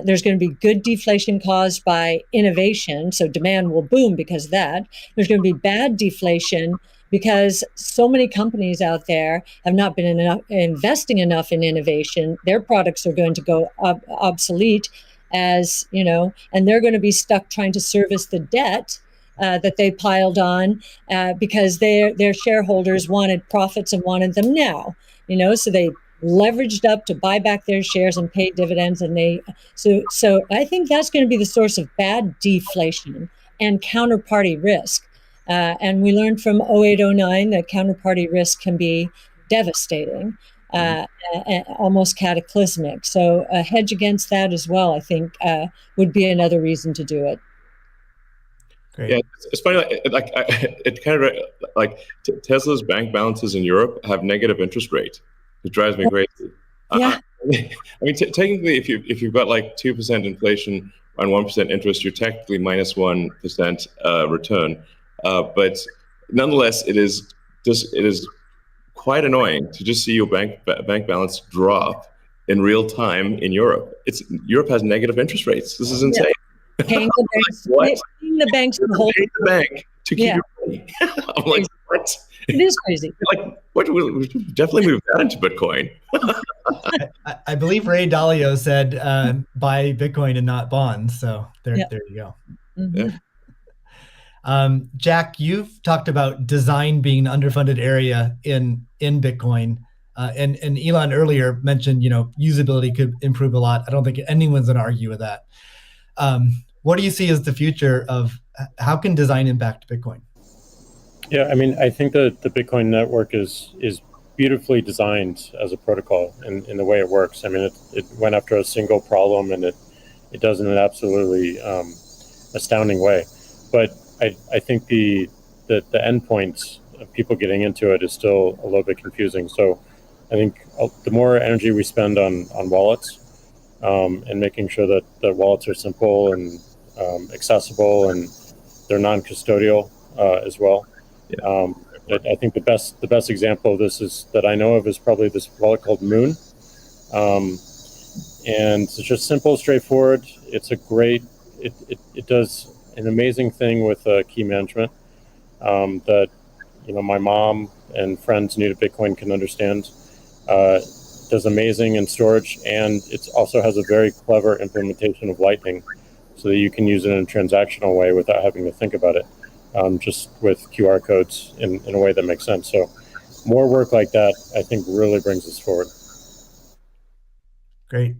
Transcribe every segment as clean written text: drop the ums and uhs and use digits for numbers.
There's going to be good deflation caused by innovation, so demand will boom because of that. There's going to be bad deflation because so many companies out there have not been investing enough in innovation. Their products are going to go obsolete, as you know, and they're going to be stuck trying to service the debt that they piled on because their shareholders wanted profits and wanted them now. So they leveraged up to buy back their shares and pay dividends, and so I think that's going to be the source of bad deflation and counterparty risk. And we learned from 0809 that counterparty risk can be devastating, almost cataclysmic. So a hedge against that as well, I think, would be another reason to do it. Great. Yeah, it's funny. It kind of like Tesla's bank balances in Europe have negative interest rate. It drives me crazy. Yeah. I mean, technically, if you've got like 2% inflation and 1% interest, you're technically minus 1% return. But nonetheless, it is quite annoying to just see your bank balance drop in real time in Europe. Europe has negative interest rates. This is insane. Yeah. Paying the banks to hold the bank to keep your money. I'm like, what? It is crazy. Like, what? We definitely move that into Bitcoin. I believe Ray Dalio said, "Buy Bitcoin and not bonds." So there you go. Mm-hmm. Yeah. Jack, you've talked about design being an underfunded area in Bitcoin, and Elon earlier mentioned, usability could improve a lot. I don't think anyone's going to argue with that. What do you see as the future of how can design impact Bitcoin? Yeah, I mean, I think that the Bitcoin network is beautifully designed as a protocol in the way it works. I mean, it went after a single problem, and it does in an absolutely astounding way. But I think the endpoints of people getting into it is still a little bit confusing. So I think the more energy we spend on wallets and making sure that the wallets are simple and accessible and they're non-custodial as well. Yeah. I think the best example of this is that I know of is probably this wallet called Moon, and it's just simple, straightforward. It's it does an amazing thing with key management that my mom and friends new to Bitcoin can understand. Does amazing in storage, and it also has a very clever implementation of Lightning, so that you can use it in a transactional way without having to think about it. Just with QR codes in a way that makes sense. So more work like that, I think, really brings us forward. Great.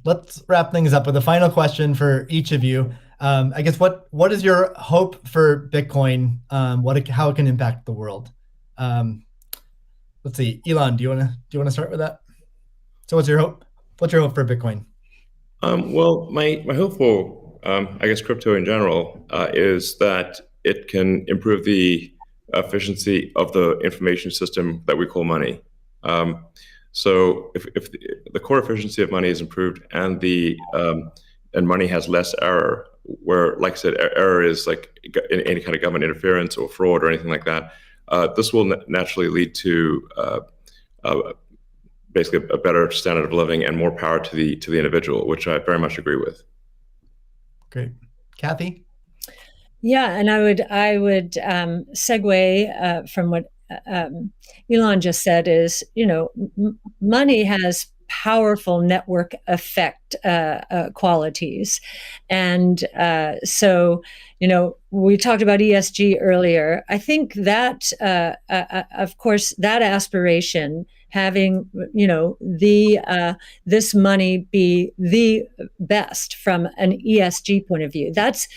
Let's wrap things up with a final question for each of you. I guess what is your hope for Bitcoin? How it can impact the world? Let's see, Elon, do you want to start with that? So what's your hope? What's your hope for Bitcoin? Well, my hope for I guess crypto in general is that it can improve the efficiency of the information system that we call money. So if the core efficiency of money is improved and and money has less error, where, like I said, error is like any kind of government interference or fraud or anything like that, this will naturally lead to basically a better standard of living and more power to the individual, which I very much agree with. Great. Kathy? Yeah, and I would segue from what Elon just said is, money has powerful network effect qualities. And so, we talked about ESG earlier. I think that, of course, that aspiration, having, this money be the best from an ESG point of view, that's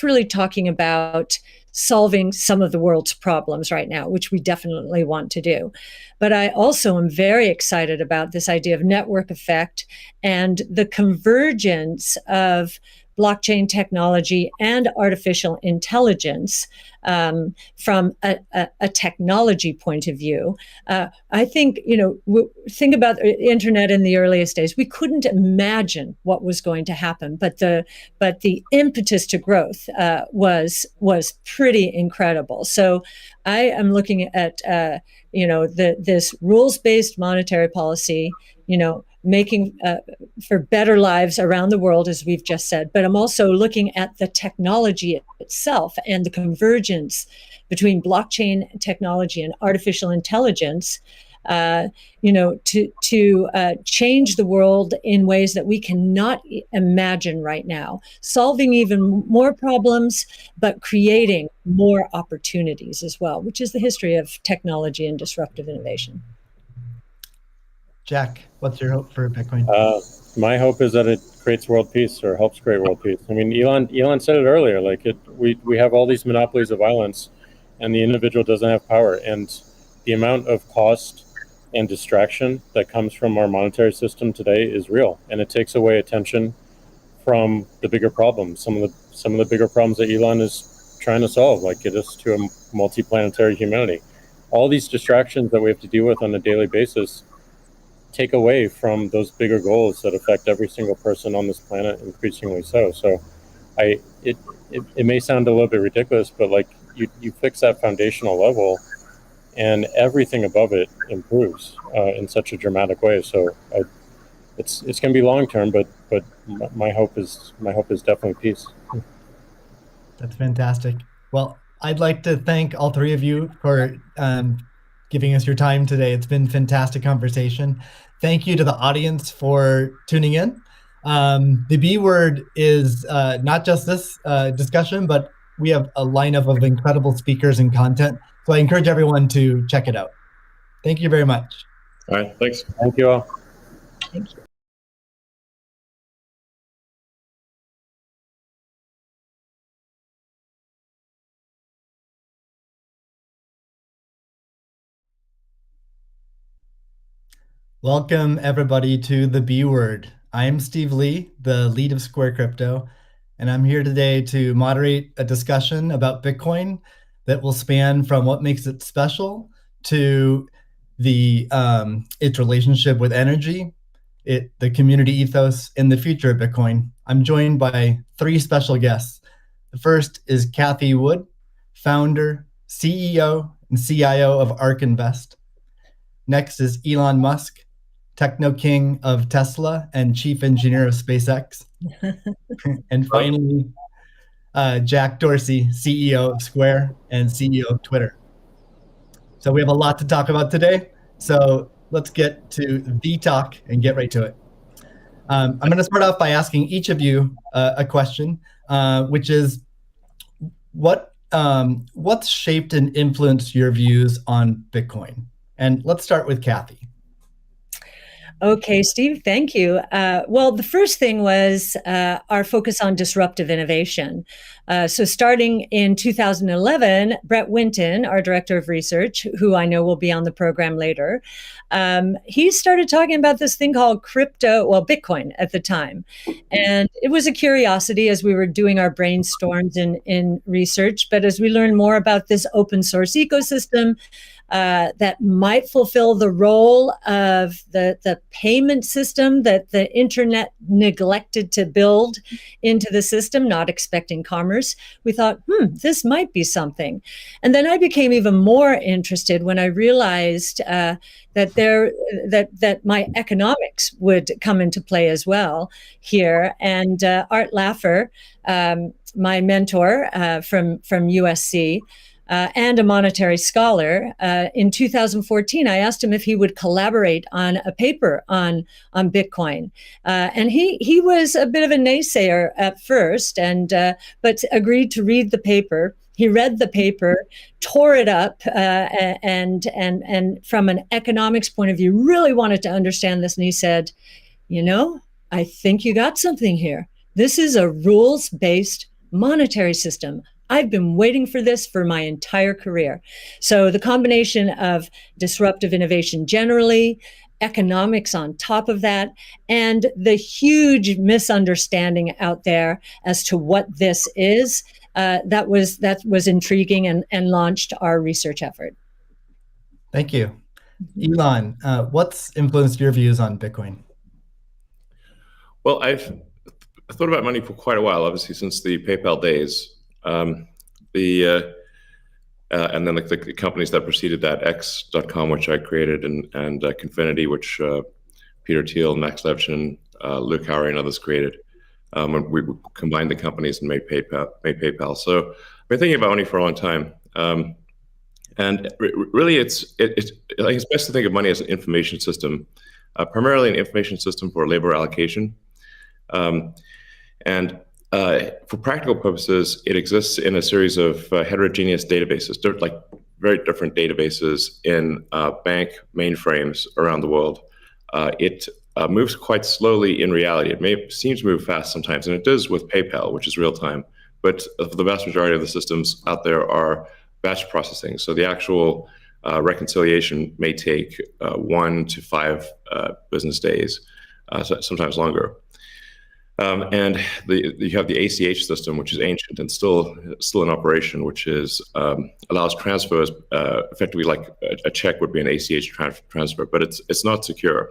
really talking about solving some of the world's problems right now, which we definitely want to do. But I also am very excited about this idea of network effect and the convergence of blockchain technology and artificial intelligence from a technology point of view. I think, think about the internet in the earliest days. We couldn't imagine what was going to happen, but the impetus to growth was pretty incredible. So I am looking at this rules-based monetary policy, making for better lives around the world, as we've just said. But I'm also looking at the technology itself and the convergence between blockchain technology and artificial intelligence, to change the world in ways that we cannot imagine right now, solving even more problems, but creating more opportunities as well, which is the history of technology and disruptive innovation. Jack, what's your hope for Bitcoin? My hope is that it creates world peace, or helps create world peace. I mean, Elon said it earlier, like we have all these monopolies of violence, and the individual doesn't have power. And the amount of cost and distraction that comes from our monetary system today is real, and it takes away attention from the bigger problems. Some of the bigger problems that Elon is trying to solve, like get us to a multi-planetary humanity. All these distractions that we have to deal with on a daily basis take away from those bigger goals that affect every single person on this planet, increasingly so. So it may sound a little bit ridiculous, but like you fix that foundational level and everything above it improves in such a dramatic way. So it's going to be long term, but my hope is definitely peace. That's fantastic. Well, I'd like to thank all three of you for giving us your time today. It's been a fantastic conversation. Thank you to the audience for tuning in. The B word is not just this discussion, but we have a lineup of incredible speakers and content. So I encourage everyone to check it out. Thank you very much. All right, thanks. Thank you all. Thank you. Welcome everybody to the B word. I'm Steve Lee, the lead of Square Crypto, and I'm here today to moderate a discussion about Bitcoin that will span from what makes it special to the its relationship with energy, the community ethos, and the future of Bitcoin. I'm joined by three special guests. The first is Cathie Wood, founder, CEO, and CIO of ARK Invest. Next is Elon Musk, techno king of Tesla and chief engineer of SpaceX. And finally, Jack Dorsey, CEO of Square and CEO of Twitter. So we have a lot to talk about today. So let's get to the talk and get right to it. I'm going to start off by asking each of you a question, which is what's shaped and influenced your views on Bitcoin? And let's start with Cathie. Okay, Steve, thank you. Well, the first thing was our focus on disruptive innovation. So starting in 2011, Brett Winton, our director of research, who I know will be on the program later, he started talking about this thing called Bitcoin at the time. And it was a curiosity as we were doing our brainstorms in research. But as we learned more about this open source ecosystem, that might fulfill the role of the payment system that the internet neglected to build into the system, not expecting commerce. We thought, this might be something. And then I became even more interested when I realized that my economics would come into play as well here. And Art Laffer, my mentor from USC, and a monetary scholar, in 2014, I asked him if he would collaborate on a paper on Bitcoin, and he was a bit of a naysayer at first, but agreed to read the paper. He read the paper, tore it up, and from an economics point of view, really wanted to understand this. And he said, I think you got something here. This is a rules-based monetary system. I've been waiting for this for my entire career. So the combination of disruptive innovation generally, economics on top of that, and the huge misunderstanding out there as to what this is, that was intriguing and launched our research effort. Thank you. Elon, what's influenced your views on Bitcoin? Well, I've thought about money for quite a while, obviously since the PayPal days. And then the companies that preceded that, X.com, which I created, and Confinity, which Peter Thiel, Max Levchin, Luke Howry, and others created. When we combined the companies and made PayPal. So I've been thinking about money for a long time. And really, it's best to think of money as an information system, primarily an information system for labor allocation. And for practical purposes, it exists in a series of heterogeneous databases, like very different databases in bank mainframes around the world. It moves quite slowly in reality. It seems to move fast sometimes, and it does with PayPal, which is real time. But the vast majority of the systems out there are batch processing. So the actual reconciliation may take 1 to 5 business days, sometimes longer. And you have the ACH system, which is ancient and still in operation, which is allows transfers effectively like a check would be an ACH transfer, but it's not secure.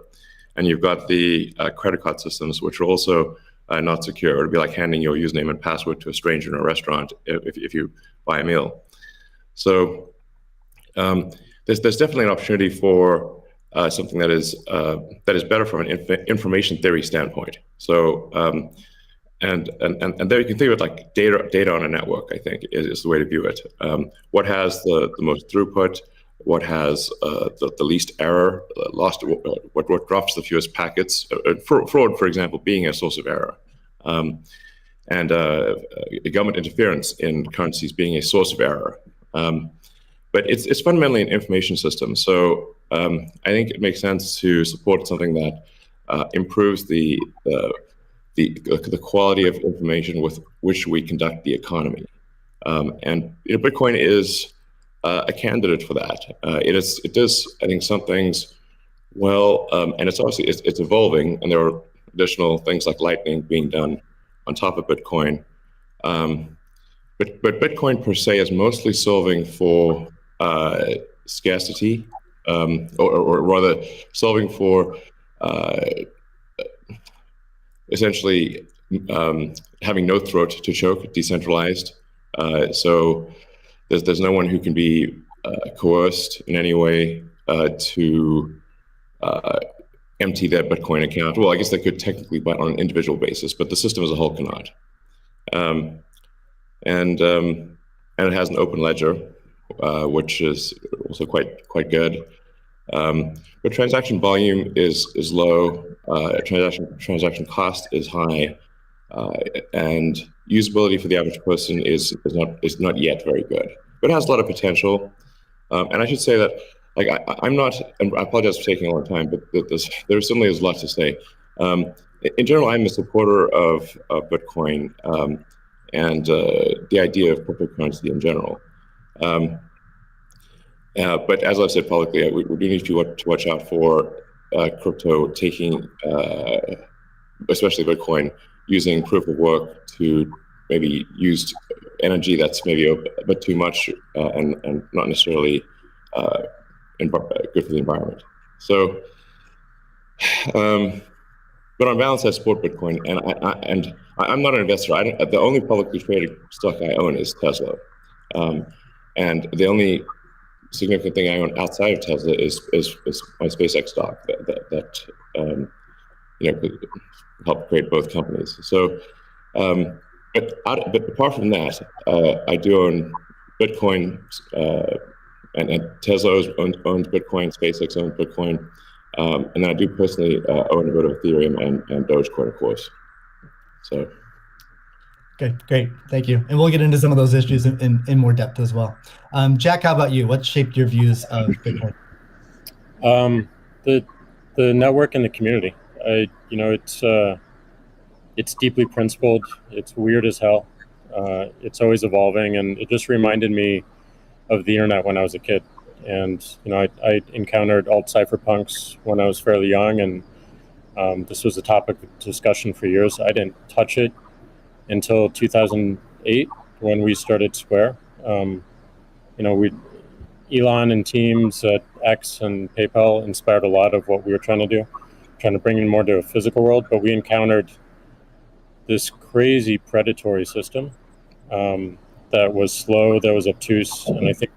And you've got the credit card systems, which are also not secure. It'd be like handing your username and password to a stranger in a restaurant if you buy a meal. So there's definitely an opportunity for something that is better from an information theory standpoint. So and there you can think of it like data on a network. I think is the way to view it. What has the most throughput? What has the least error? What drops the fewest packets? Fraud, for example, being a source of error. And government interference in currencies being a source of error. But it's fundamentally an information system. So I think it makes sense to support something that improves the quality of information with which we conduct the economy. And Bitcoin is a candidate for that. It does, I think, some things well, and it's obviously it's evolving, and there are additional things like Lightning being done on top of Bitcoin. But Bitcoin per se is mostly solving for scarcity, or rather solving for essentially having no throat to choke, decentralized. So there's no one who can be coerced in any way to empty their Bitcoin account. Well, I guess they could technically, but on an individual basis, but the system as a whole cannot. And it has an open ledger, which is also quite good. But transaction volume is low. Transaction cost is high, and usability for the average person is not yet very good. But it has a lot of potential. And I should say that, like, I'm not, and I apologize for taking a long time, but there certainly is a lot to say. In general, I'm a supporter of Bitcoin and the idea of cryptocurrency in general. But as I've said publicly, we do need to watch out for crypto taking, especially Bitcoin, using proof of work to maybe use energy that's maybe a bit too much and not necessarily good for the environment. So, but on balance, I support Bitcoin, and I'm not an investor. The only publicly traded stock I own is Tesla, and the only significant thing I own outside of Tesla is my SpaceX stock that could help create both companies. So, but apart from that, I do own Bitcoin, and Tesla owns Bitcoin, SpaceX owns Bitcoin, and then I do personally own a bit of Ethereum and Dogecoin, of course. So. Okay, great, thank you. And we'll get into some of those issues in more depth as well. Jack, how about you? What shaped your views of Bitcoin? The network and the community. It's deeply principled. It's weird as hell. It's always evolving, and it just reminded me of the internet when I was a kid. And I encountered alt cypherpunks when I was fairly young, and this was a topic of discussion for years. I didn't touch it until 2008 when we started Square. Elon and teams at X and PayPal inspired a lot of what we were trying to do, trying to bring in more to a physical world. But we encountered this crazy predatory system that was slow, that was obtuse, and I think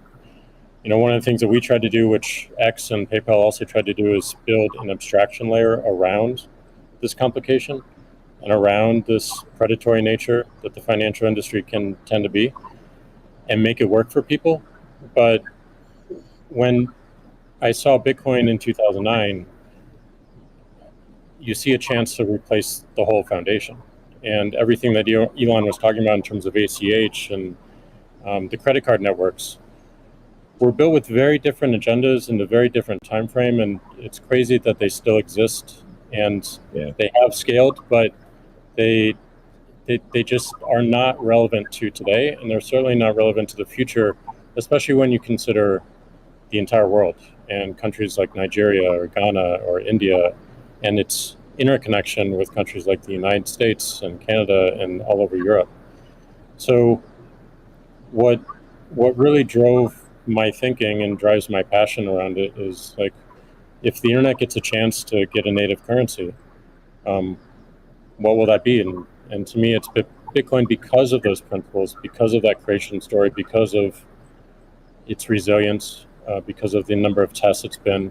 One of the things that we tried to do, which X and PayPal also tried to do, is build an abstraction layer around this complication and around this predatory nature that the financial industry can tend to be, and make it work for people. But when I saw Bitcoin in 2009, you see a chance to replace the whole foundation. And everything that Elon was talking about in terms of ACH and the credit card networks were built with very different agendas in a very different time frame, and it's crazy that they still exist, and they have scaled, but they just are not relevant to today, and they're certainly not relevant to the future, especially when you consider the entire world and countries like Nigeria or Ghana or India, and its interconnection with countries like the United States and Canada and all over Europe. So what really drove my thinking and drives my passion around it is, like, if the internet gets a chance to get a native currency, what will that be? And to me, it's Bitcoin, because of those principles, because of that creation story, because of its resilience, because of the number of tests it's been.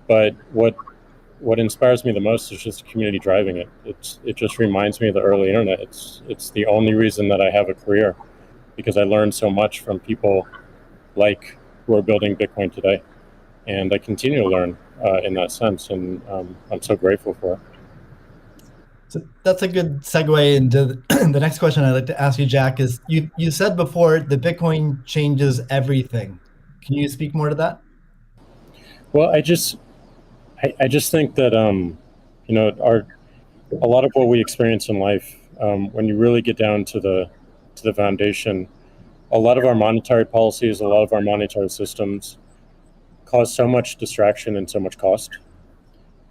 But what inspires me the most is just the community driving it. It just reminds me of the early internet. It's the only reason that I have a career, because I learned so much from people like who are building Bitcoin today, and I continue to learn in that sense, and I'm so grateful for it. So that's a good segue into the next question I'd like to ask you, Jack. Is you said before that Bitcoin changes everything. Can you speak more to that? Well, I just think that a lot of what we experience in life, when you really get down to the foundation, a lot of our monetary policies, a lot of our monetary systems cause so much distraction and so much cost.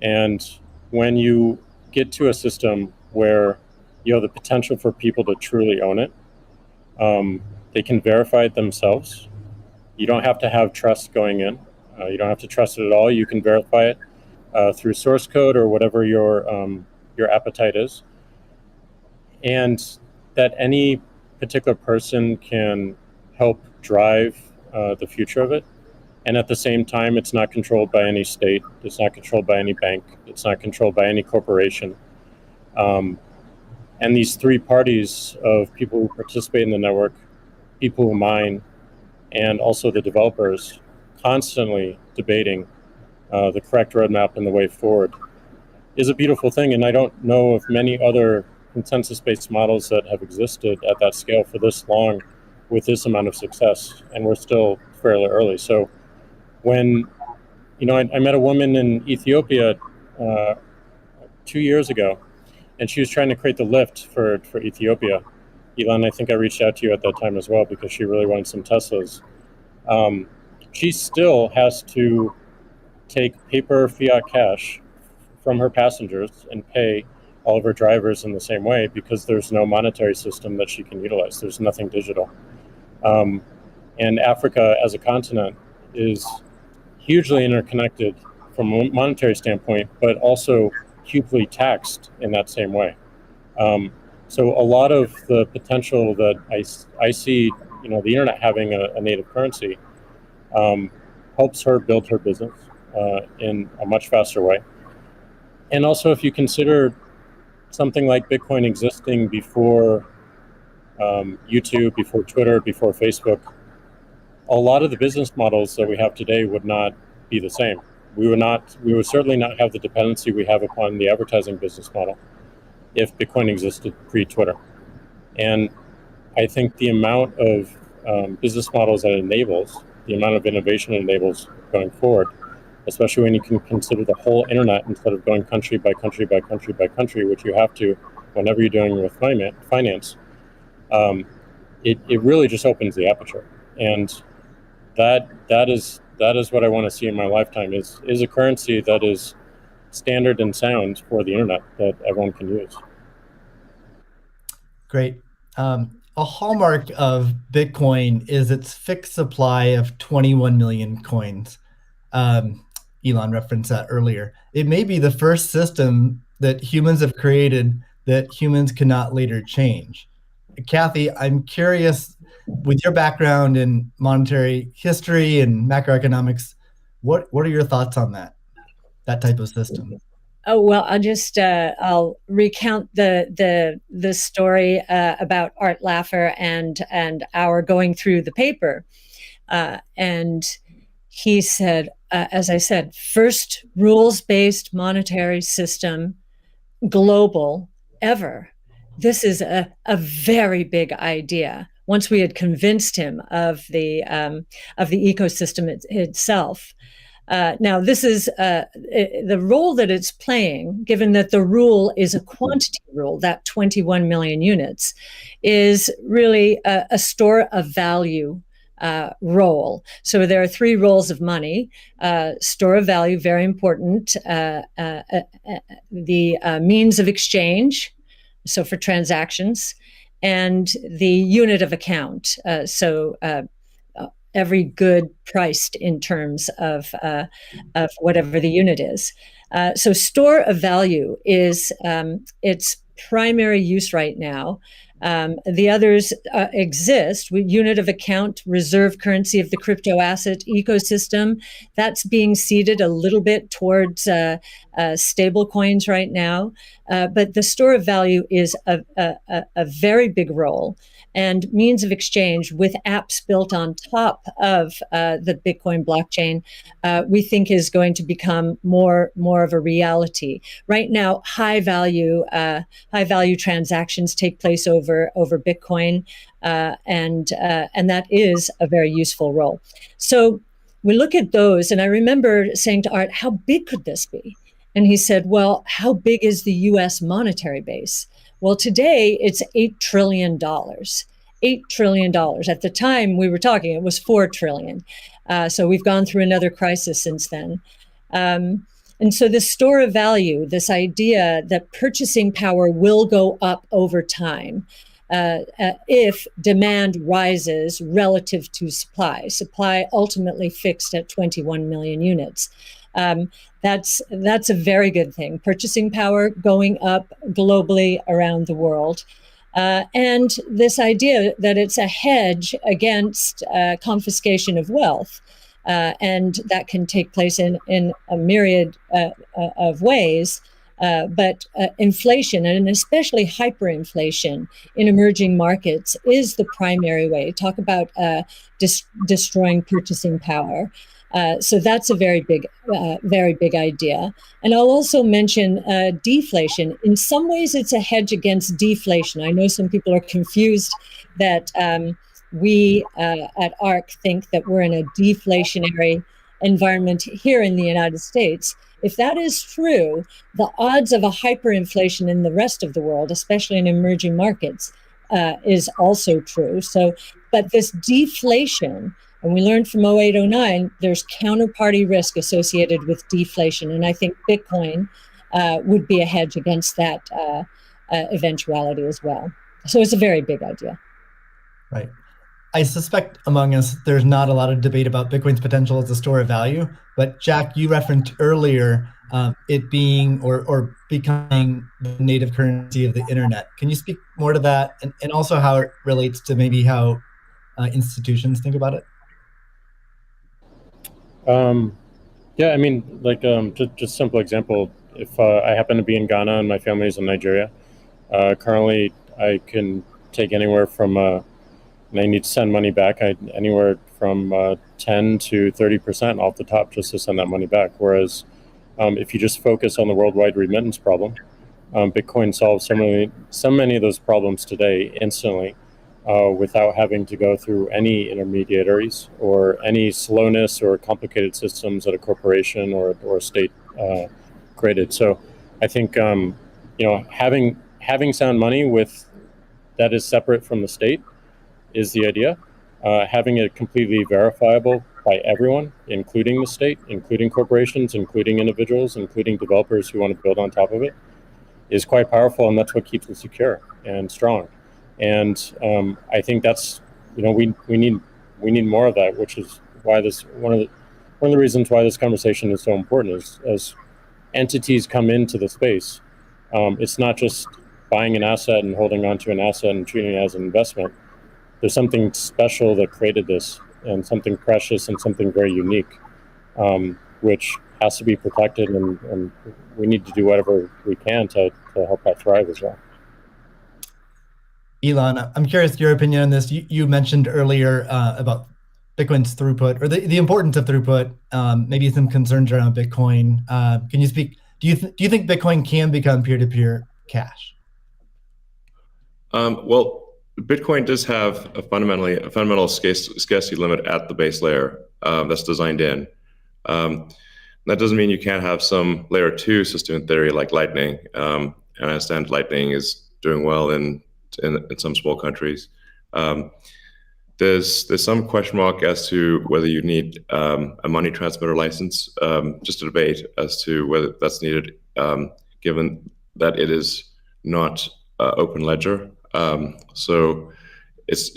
And when you get to a system where you have the potential for people to truly own it, they can verify it themselves. You don't have to have trust going in. You don't have to trust it at all. You can verify it through source code or whatever your appetite is. And that any particular person can help drive the future of it. And at the same time, it's not controlled by any state. It's not controlled by any bank. It's not controlled by any corporation. And these three parties of people who participate in the network, people who mine, and also the developers, constantly debating the correct roadmap and the way forward, is a beautiful thing. And I don't know of many other consensus-based models that have existed at that scale for this long with this amount of success, and we're still fairly early. So when I met a woman in Ethiopia 2 years ago, and she was trying to create the lift for Ethiopia. Elon, I think I reached out to you at that time as well, because she really wanted some Teslas. She still has to take paper fiat cash from her passengers and pay all of her drivers in the same way, because there's no monetary system that she can utilize. There's nothing digital. And Africa as a continent is hugely interconnected from a monetary standpoint, but also hugely taxed in that same way. So a lot of the potential that I see, the internet having a native currency, helps her build her business in a much faster way. And also, if you consider something like Bitcoin existing before YouTube, before Twitter, before Facebook, a lot of the business models that we have today would not be the same. We would certainly not have the dependency we have upon the advertising business model if Bitcoin existed pre-Twitter. And I think the amount of business models that it enables, the amount of innovation it enables going forward, especially when you can consider the whole internet instead of going country by country by country by country, which you have to whenever you're doing with finance, it really just opens the aperture. And that is what I want to see in my lifetime, is a currency that is standard and sound for the internet that everyone can use. Great. A hallmark of Bitcoin is its fixed supply of 21 million coins. Elon referenced that earlier. It may be the first system that humans have created that humans cannot later change. Kathy, I'm curious, with your background in monetary history and macroeconomics, what are your thoughts on that type of system? Oh well, I'll recount the story about Art Laffer and our going through the paper, and he said, as I said, first rules-based monetary system, global, ever. This is a very big idea. Once we had convinced him of the ecosystem itself. Now, this is the role that it's playing, given that the rule is a quantity rule, that 21 million units, is really a store of value role. So there are three roles of money. Store of value, very important. The means of exchange, so for transactions, and the unit of account. Every good priced in terms of whatever the unit is. So store of value is its primary use right now. The others exist. Unit of account, reserve currency of the crypto asset ecosystem. That's being seeded a little bit towards stable coins right now. But the store of value is a very big role. And means of exchange with apps built on top of the Bitcoin blockchain, we think is going to become more of a reality. Right now, high value transactions take place over Bitcoin, and that is a very useful role. So we look at those, and I remember saying to Art, "How big could this be?" And he said, "Well, how big is the U.S. monetary base?" Well, today it's $8 trillion. $8 trillion. At the time we were talking, it was $4 trillion. So we've gone through another crisis since then. And so the store of value, this idea that purchasing power will go up over time if demand rises relative to supply ultimately fixed at 21 million units. That's a very good thing. Purchasing power going up globally around the world. And this idea that it's a hedge against confiscation of wealth. And that can take place in a myriad of ways. But inflation, and especially hyperinflation in emerging markets, is the primary way. Talk about destroying purchasing power. So that's a very big idea. And I'll also mention deflation. In some ways, it's a hedge against deflation. I know some people are confused that we at ARC think that we're in a deflationary environment here in the United States. If that is true, the odds of a hyperinflation in the rest of the world, especially in emerging markets, is also true. So, but this deflation, and we learned from 0809, there's counterparty risk associated with deflation. And I think Bitcoin would be a hedge against that eventuality as well. So it's a very big idea. Right. I suspect among us, there's not a lot of debate about Bitcoin's potential as a store of value. But Jack, you referenced earlier it being or becoming the native currency of the internet. Can you speak more to that, and also how it relates to maybe how institutions think about it? Yeah, I mean, like just simple example. If I happen to be in Ghana and my family's in Nigeria, currently I can take anywhere from and I need to send money back, anywhere from 10 to 30% off the top just to send that money back. Whereas if you just focus on the worldwide remittance problem, Bitcoin solves so many of those problems today instantly without having to go through any intermediaries or any slowness or complicated systems that a corporation or a state created. So I think having sound money that is separate from the state is the idea. Having it completely verifiable by everyone, including the state, including corporations, including individuals, including developers who want to build on top of it, is quite powerful, and that's what keeps it secure and strong. And I think that's we need more of that, which is why this one of the reasons why this conversation is so important is as entities come into the space, it's not just buying an asset and holding on to an asset and treating it as an investment. There's something special that created this, and something precious and something very unique, which has to be protected, and we need to do whatever we can to help that thrive as well. Elon, I'm curious your opinion on this. You mentioned earlier about Bitcoin's throughput, or the importance of throughput, maybe some concerns around Bitcoin. Can you speak? Do you think Bitcoin can become peer-to-peer cash? Well, Bitcoin does have a fundamental scarcity limit at the base layer that's designed in. That doesn't mean you can't have some layer 2 system in theory like Lightning. And I understand Lightning is doing well in some small countries. There's some question mark as to whether you need a money transmitter license. Just a debate as to whether that's needed, given that it is not open ledger. So that's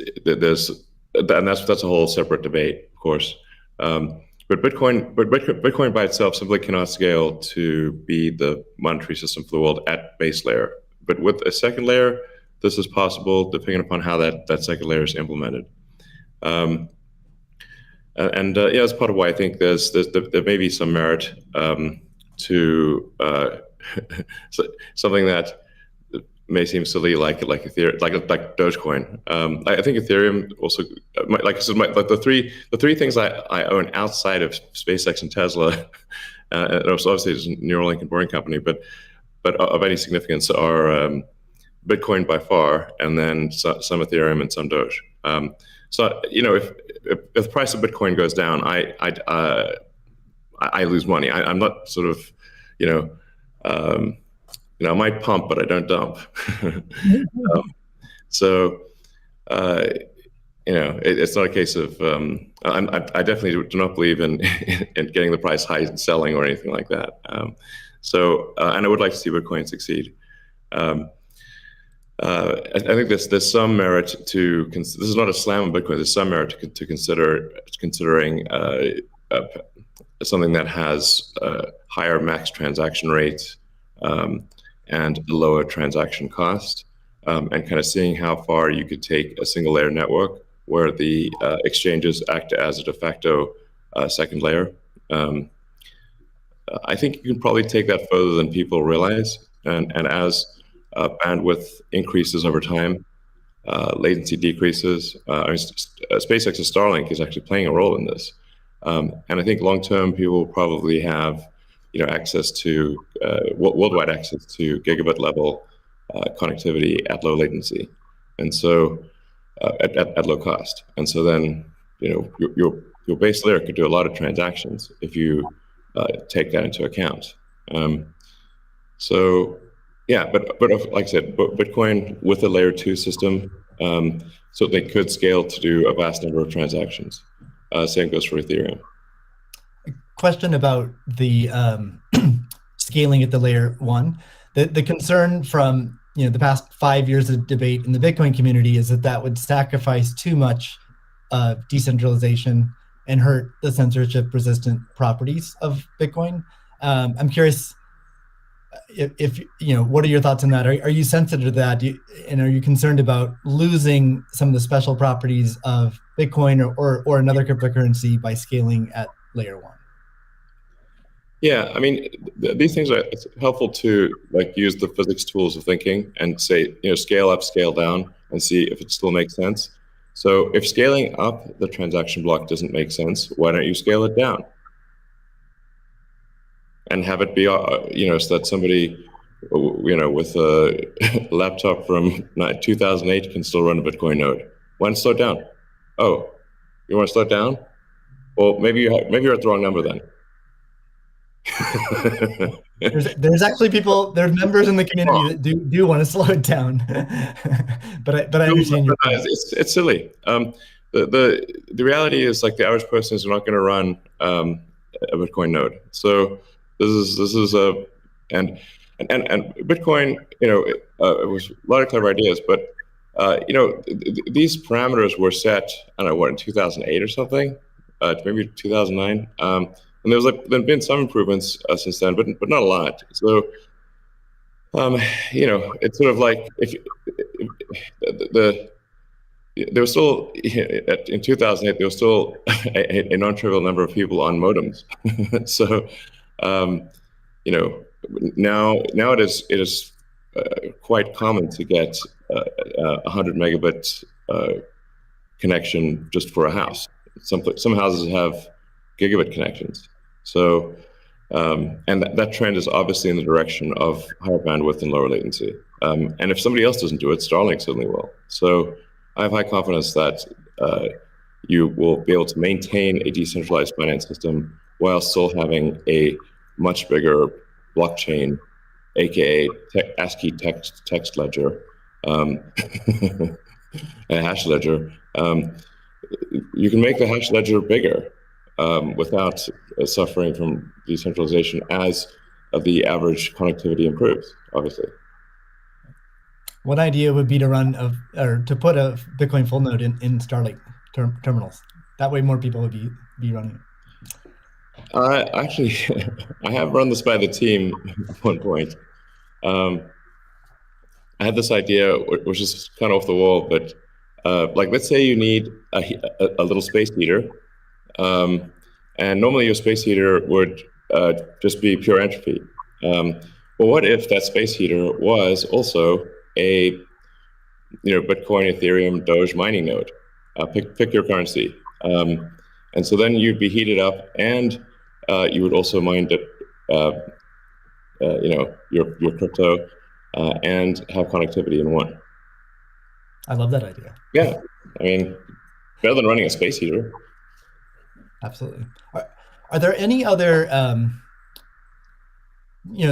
a whole separate debate, of course. But Bitcoin by itself simply cannot scale to be the monetary system for the world at base layer. But with a second layer, this is possible depending upon how that second layer is implemented. Yeah, that's part of why I think there may be some merit to something that may seem silly, like Ethereum, like Dogecoin. I think Ethereum also, like I said, the three things I own outside of SpaceX and Tesla, and obviously it's a Neuralink and Boring Company, but of any significance are Bitcoin by far, and then some Ethereum and some Doge. So if the price of Bitcoin goes down, I lose money. I'm not sort of I might pump, but I don't dump. It's not a case of I definitely do not believe in getting the price high and selling or anything like that. And I would like to see Bitcoin succeed. I think there's some merit to this is not a slam on Bitcoin. There's some merit to considering something that has higher max transaction rates and a lower transaction cost, and kind of seeing how far you could take a single layer network where the exchanges act as a de facto second layer. I think you can probably take that further than people realize, and as bandwidth increases over time, latency decreases. SpaceX's Starlink is actually playing a role in this, and I think long term people will probably have access to worldwide access to gigabit level connectivity at low latency, and so at low cost. And so then your base layer could do a lot of transactions if you take that into account. So yeah, but like I said, Bitcoin with a layer 2 system certainly could scale to do a vast number of transactions. Same goes for Ethereum. Question about the scaling at the layer 1. The concern from the past 5 years of debate in the Bitcoin community is that would sacrifice too much decentralization and hurt the censorship-resistant properties of Bitcoin. I'm curious if what are your thoughts on that? Are you sensitive to that? And are you concerned about losing some of the special properties of Bitcoin or another cryptocurrency by scaling at layer 1? Yeah, I mean, these things it's helpful to use the physics tools of thinking and say, scale up, scale down, and see if it still makes sense. So if scaling up the transaction block doesn't make sense, why don't you scale it down? And have it be, so that somebody, with a laptop from 2008 can still run a Bitcoin node. Why not slow it down? Oh, you want to slow it down? Well, maybe you're at the wrong number then. there's actually there's members in the community that do want to slow it down, but I understand your point. It's silly. The reality is the average person is not going to run a Bitcoin node. So this is and Bitcoin. It was a lot of clever ideas, but these parameters were set. I don't know in 2008 or something, maybe 2009. And there's been some improvements since then, but not a lot. So Um, it's sort of like if there was still in 2008 there was still a non-trivial number of people on modems. So, um, now it is quite common to get a 100 megabit connection just for a house. Some houses have gigabit connections. So, and that trend is obviously in the direction of higher bandwidth and lower latency. And if somebody else doesn't do it, Starlink certainly will. So I have high confidence that you will be able to maintain a decentralized finance system while still having a much bigger blockchain, aka ASCII text ledger, a hash ledger. You can make the hash ledger bigger without suffering from decentralization as the average connectivity improves, obviously. One idea would be to to put a Bitcoin full node in Starlink terminals. That way more people would be running it. Actually, I have run this by the team at one point. I had this idea, which is kind of off the wall, but like, let's say you need a little space heater, and normally your space heater would just be pure entropy. Well, what if that space heater was also a Bitcoin, Ethereum, Doge mining node? Pick your currency, and so then you'd be heated up, and you would also mine your crypto and have connectivity in one. I love that idea. Yeah, I mean, better than running a space heater. Absolutely. Are there any other,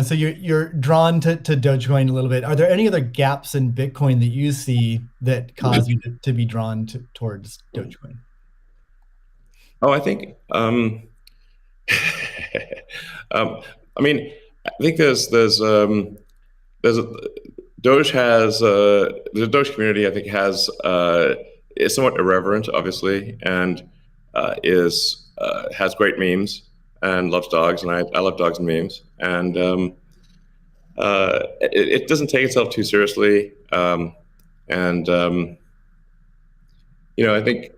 so you're drawn to Dogecoin a little bit. Are there any other gaps in Bitcoin that you see that cause you to be drawn towards Dogecoin? Oh, I think, I mean, I think there's Doge has the Doge community, I think, is somewhat irreverent, obviously, and has great memes and loves dogs, and I love dogs and memes, and it doesn't take itself too seriously, and I think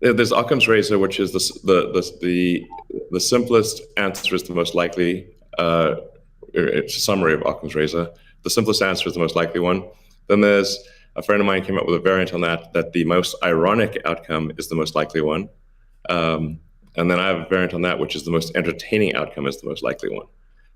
there's Occam's razor, which is the simplest answer is the most likely. It's a summary of Occam's razor. The simplest answer is the most likely one. Then there's a friend of mine came up with a variant on that the most ironic outcome is the most likely one. And then I have a variant on that, which is the most entertaining outcome is the most likely one.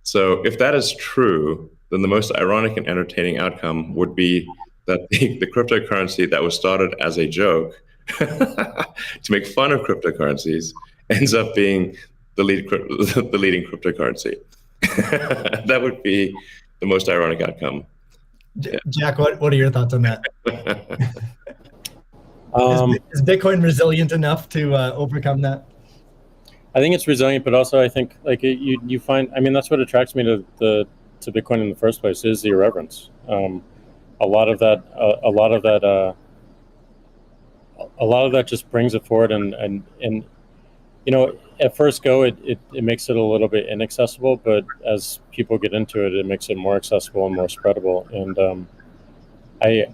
So if that is true, then the most ironic and entertaining outcome would be that the cryptocurrency that was started as a joke to make fun of cryptocurrencies ends up being the leading cryptocurrency. That would be the most ironic outcome. Jack, what are your thoughts on that? Is Bitcoin resilient enough to overcome that? I think it's resilient, but also I think like you find, I mean, that's what attracts me to Bitcoin in the first place is the irreverence. A lot of that just brings it forward, and at first go it makes it a little bit inaccessible, but as people get into it, it makes it more accessible and more spreadable. And I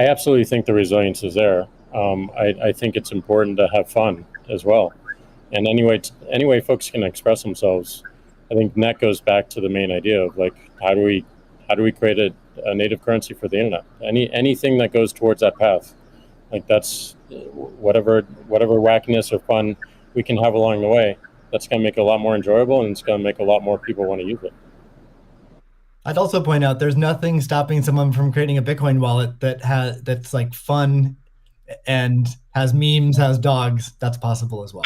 absolutely think the resilience is there. I think it's important to have fun as well. And anyway folks can express themselves. I think that goes back to the main idea of like how do we create a native currency for the internet? Anything that goes towards that path, like that's whatever wackiness or fun we can have along the way. That's going to make it a lot more enjoyable, and it's going to make a lot more people want to use it. I'd also point out there's nothing stopping someone from creating a Bitcoin wallet that's like fun and has memes, has dogs. That's possible as well.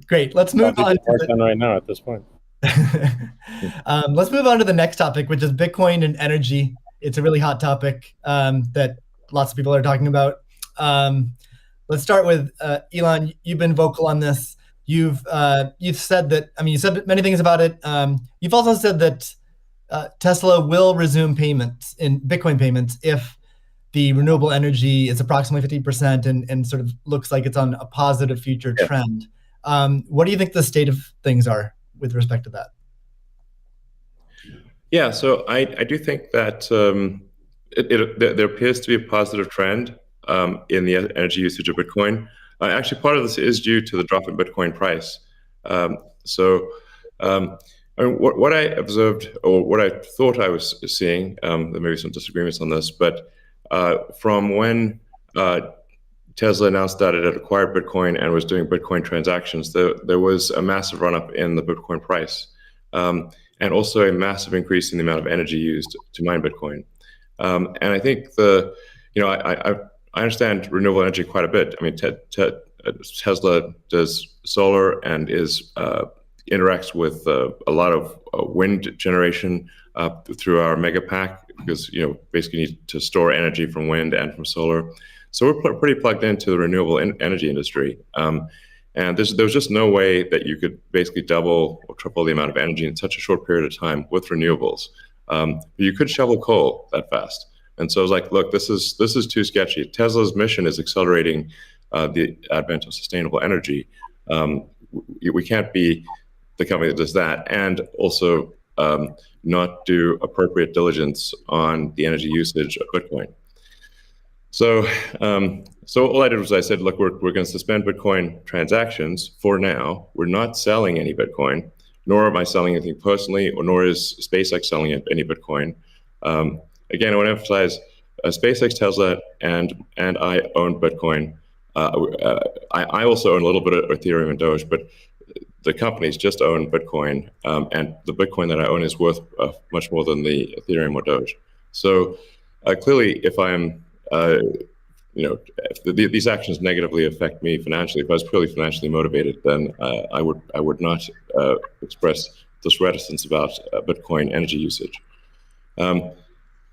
Great. Let's move on. Right now at this point. Let's move on to the next topic, which is Bitcoin and energy. It's a really hot topic that lots of people are talking about. Let's start with Elon. You've been vocal on this. You've said that. I mean, you said many things about it. You've also said that Tesla will resume payments in Bitcoin payments if the renewable energy is approximately 50% and sort of looks like it's on a positive future trend. What do you think the state of things are with respect to that? Yeah, so I do think that there appears to be a positive trend in the energy usage of Bitcoin. Actually, part of this is due to the drop in Bitcoin price. I mean, what I observed, or what I thought I was seeing, there may be some disagreements on this, but from when Tesla announced that it had acquired Bitcoin and was doing Bitcoin transactions, there was a massive run-up in the Bitcoin price, and also a massive increase in the amount of energy used to mine Bitcoin. And I think I understand renewable energy quite a bit. I mean, Tesla does solar and interacts with a lot of wind generation through our mega pack, because basically need to store energy from wind and from solar. So we're pretty plugged into the renewable energy industry. And there was just no way that you could basically double or triple the amount of energy in such a short period of time with renewables. But you could shovel coal that fast. And so I was like, look, this is too sketchy. Tesla's mission is accelerating the advent of sustainable energy. We can't be the company that does that and also not do appropriate diligence on the energy usage of Bitcoin. So all I did was I said, look, we're going to suspend Bitcoin transactions for now. We're not selling any Bitcoin, nor am I selling anything personally, nor is SpaceX selling any Bitcoin. Again, I want to emphasize SpaceX, Tesla, and I own Bitcoin. I also own a little bit of Ethereum and Doge, but the companies just own Bitcoin, and the Bitcoin that I own is worth much more than the Ethereum or Doge. So clearly, if I'm if these actions negatively affect me financially, if I was purely financially motivated, then I would not express this reticence about Bitcoin energy usage.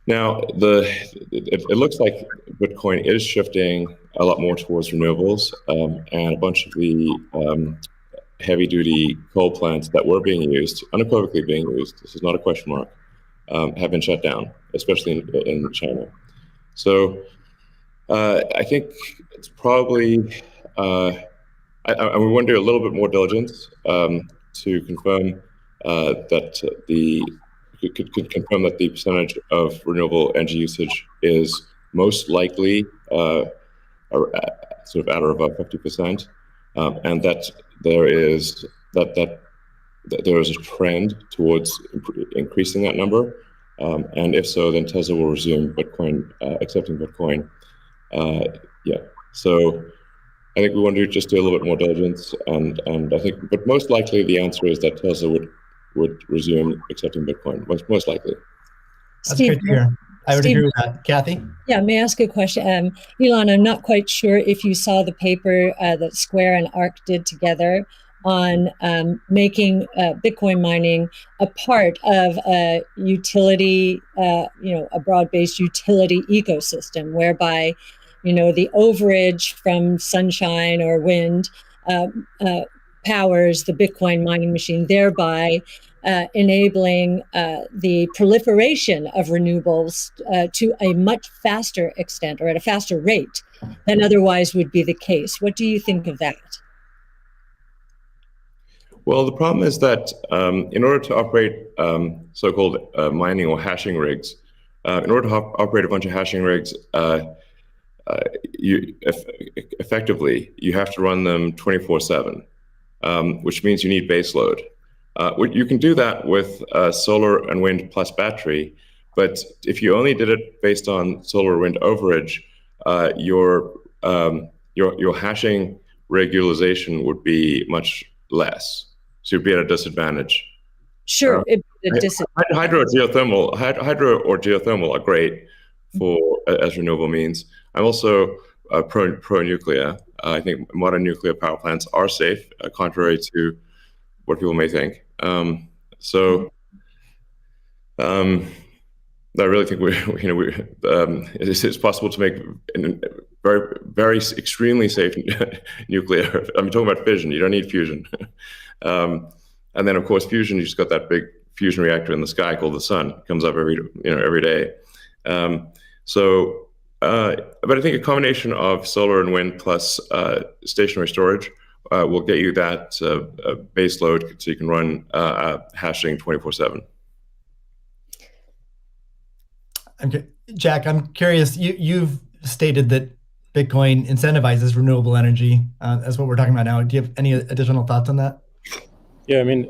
Now, it looks like Bitcoin is shifting a lot more towards renewables, and a bunch of the heavy-duty coal plants that were being used, unequivocally being used, this is not a question mark, have been shut down, especially in China. So I think it's probably, we want to do a little bit more diligence to confirm confirm that the percentage of renewable energy usage is most likely sort of at or above 50%, and that there is a trend towards increasing that number, and if so, then Tesla will resume Bitcoin, accepting Bitcoin. So I think we want to just do a little bit more diligence, and I think, but most likely the answer is that Tesla would resume accepting Bitcoin, most likely. That's Steve, great to hear. I would agree with that. Kathy? Yeah, may I ask a question? Elon, I'm not quite sure if you saw the paper that Square and ARC did together on making Bitcoin mining a part of a utility, a broad-based utility ecosystem, whereby, the overage from sunshine or wind powers the Bitcoin mining machine, thereby enabling the proliferation of renewables to a much faster extent, or at a faster rate than otherwise would be the case. What do you think of that? Well, the problem is that in order to operate so-called mining or hashing rigs, in order to operate a bunch of hashing rigs, effectively, you have to run them 24/7, which means you need base load. You can do that with solar and wind plus battery, but if you only did it based on solar or wind overage, your hashing rig utilization would be much less. So you'd be at a disadvantage. Sure, hydro or geothermal are great as renewable means. I'm also pro nuclear. I think modern nuclear power plants are safe, contrary to what people may think. I really think it's possible to make very, very extremely safe nuclear. I'm talking about fission. You don't need fusion. And then, of course, fusion. You just got that big fusion reactor in the sky called the sun. It comes up every day. So But I think a combination of solar and wind plus stationary storage will get you that base load, so you can run hashing 24/7. Okay. Jack, I'm curious. You've stated that Bitcoin incentivizes renewable energy. That's what we're talking about now. Do you have any additional thoughts on that? Yeah, I mean,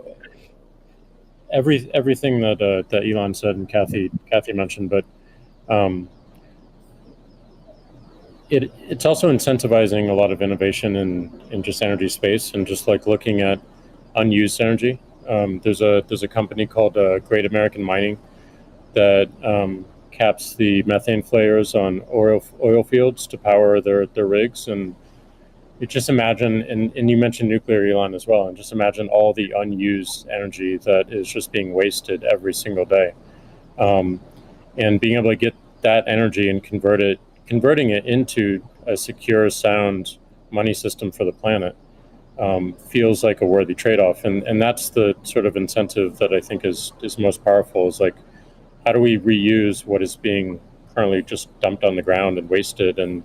everything that that Elon said and Kathy mentioned, but it's also incentivizing a lot of innovation in just energy space, and just like looking at unused energy. There's a company called Great American Mining that caps the methane flares on oil fields to power their rigs. And you just imagine, and you mentioned nuclear, Elon, as well, and just imagine all the unused energy that is just being wasted every single day. And being able to get that energy and converting it into a secure, sound money system for the planet feels like a worthy trade-off. And that's the sort of incentive that I think is most powerful, is like, how do we reuse what is being currently just dumped on the ground and wasted and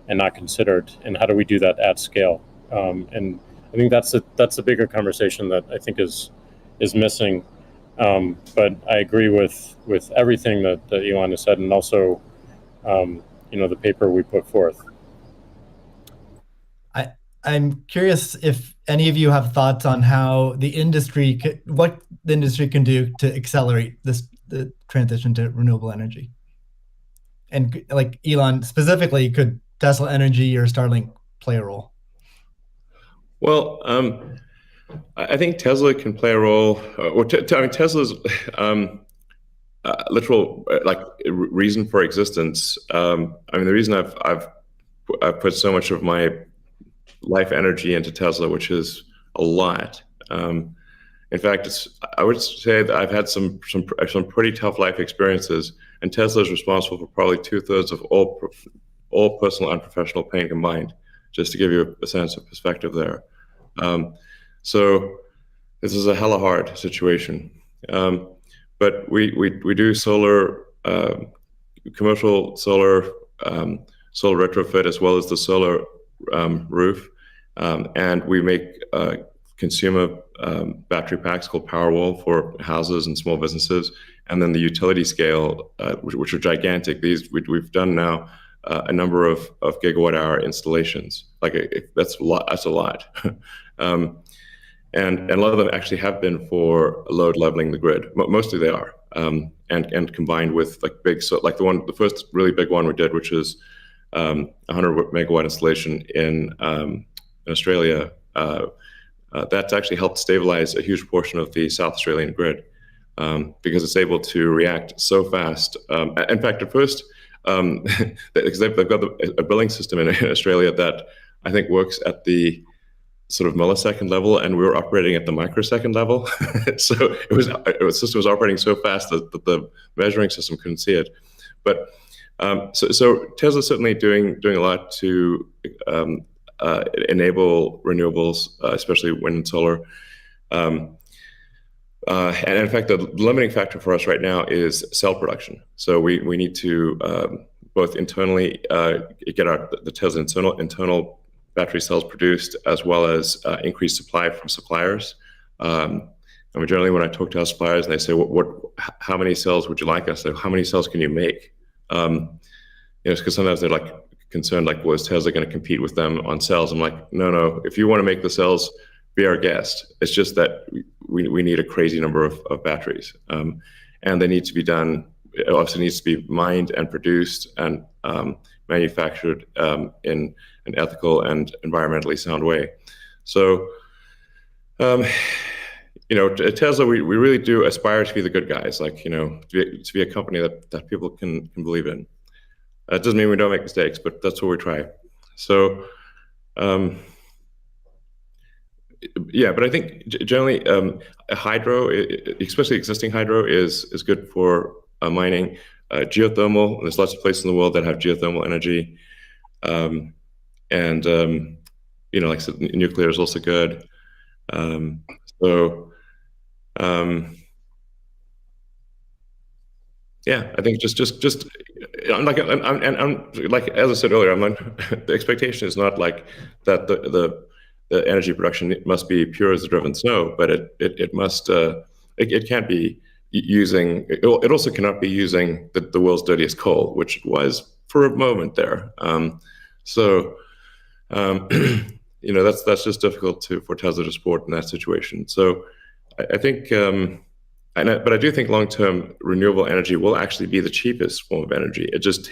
not considered, and how do we do that at scale? And I think that's a bigger conversation that I think is missing. But I agree with everything that Elon has said, and also the paper we put forth. I'm curious if any of you have thoughts on how what the industry can do to accelerate the transition to renewable energy. And like Elon specifically, could Tesla Energy or Starlink play a role? Well, I think Tesla can play a role. I mean, Tesla's literal reason for existence. I mean, the reason I've put so much of my life energy into Tesla, which is a lot. In fact, I would say that I've had some pretty tough life experiences, and Tesla is responsible for probably 2/3 of all personal and professional pain combined. Just to give you a sense of perspective there. So this is a hella hard situation. But we do solar, commercial solar, solar retrofit, as well as the solar roof, and we make consumer battery packs called Powerwall for houses and small businesses, and then the utility scale, which are gigantic. We've done now a number of gigawatt hour installations. That's a lot. That's a lot. And a lot of them actually have been for load leveling the grid. Mostly they are, and combined with the first really big one we did, which is 100 megawatt installation in Australia. That's actually helped stabilize a huge portion of the South Australian grid, because it's able to react so fast. In fact, at first, because they've got a billing system in Australia that I think works at the sort of millisecond level, and we were operating at the microsecond level. So the system was operating so fast that the measuring system couldn't see it. But so Tesla's certainly doing a lot to enable renewables, especially wind and solar. And in fact, the limiting factor for us right now is cell production. So we need to both internally get the Tesla internal battery cells produced, as well as increase supply from suppliers. I mean, generally, when I talk to our suppliers and they say, how many cells would you like? I say, how many cells can you make? Because sometimes they're concerned, well, is Tesla going to compete with them on cells? I'm like, no. If you want to make the cells, be our guest. It's just that we need a crazy number of batteries, and they need to be done. It also needs to be mined and produced and manufactured in an ethical and environmentally sound way. So, Tesla, we really do aspire to be the good guys, to be a company that people can believe in. It doesn't mean we don't make mistakes, but that's what we try. So, but I think generally hydro, especially existing hydro, is good for mining. Geothermal, there's lots of places in the world that have geothermal energy. And like I said, nuclear is also good. I think just I'm like, as I said earlier, the expectation is not like that the energy production must be pure as the driven snow, but it must it can't be using it also cannot be using the world's dirtiest coal, which it was for a moment there. So that's just difficult for Tesla to support in that situation. So I think. But I do think long-term renewable energy will actually be the cheapest form of energy. It just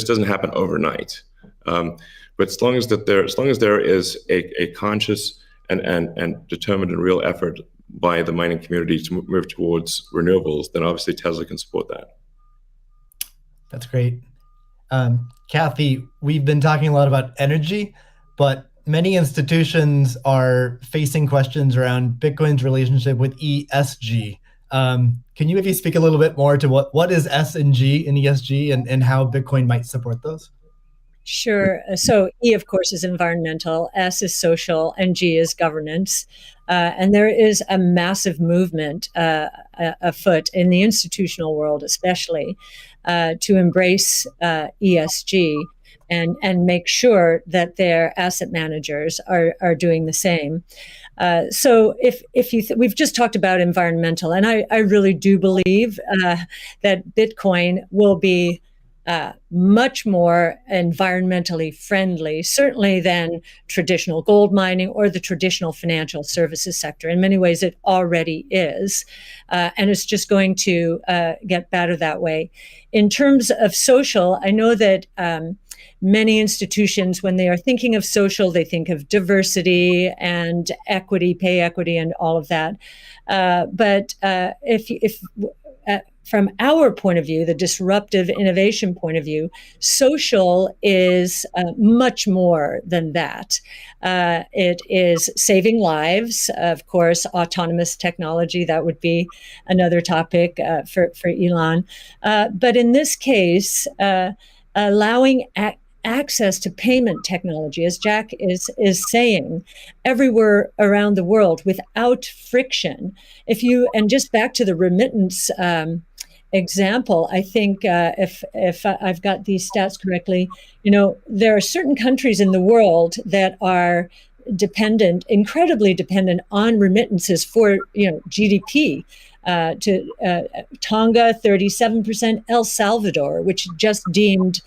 doesn't happen overnight. But as long as there is a conscious and determined and real effort by the mining community to move towards renewables, then obviously Tesla can support that. That's great. Kathy, we've been talking a lot about energy, but many institutions are facing questions around Bitcoin's relationship with ESG. Can you maybe speak a little bit more to what is S and G in ESG and how Bitcoin might support those? Sure. So E, of course, is environmental, S is social, and G is governance. And there is a massive movement afoot in the institutional world, especially, to embrace ESG and make sure that their asset managers are doing the same. So if we've just talked about environmental, and I really do believe that Bitcoin will be much more environmentally friendly, certainly than traditional gold mining or the traditional financial services sector. In many ways, it already is, and it's just going to get better that way. In terms of social, I know that many institutions, when they are thinking of social, they think of diversity and equity, pay equity, and all of that. But if from our point of view, the disruptive innovation point of view, social is much more than that. It is saving lives, of course, autonomous technology, that would be another topic for Elon. But in this case, allowing access to payment technology, as Jack is saying, everywhere around the world without friction. And just back to the remittance example, I think if I've got these stats correctly, there are certain countries in the world that are incredibly dependent on remittances for GDP. To Tonga, 37%, El Salvador, which just deemed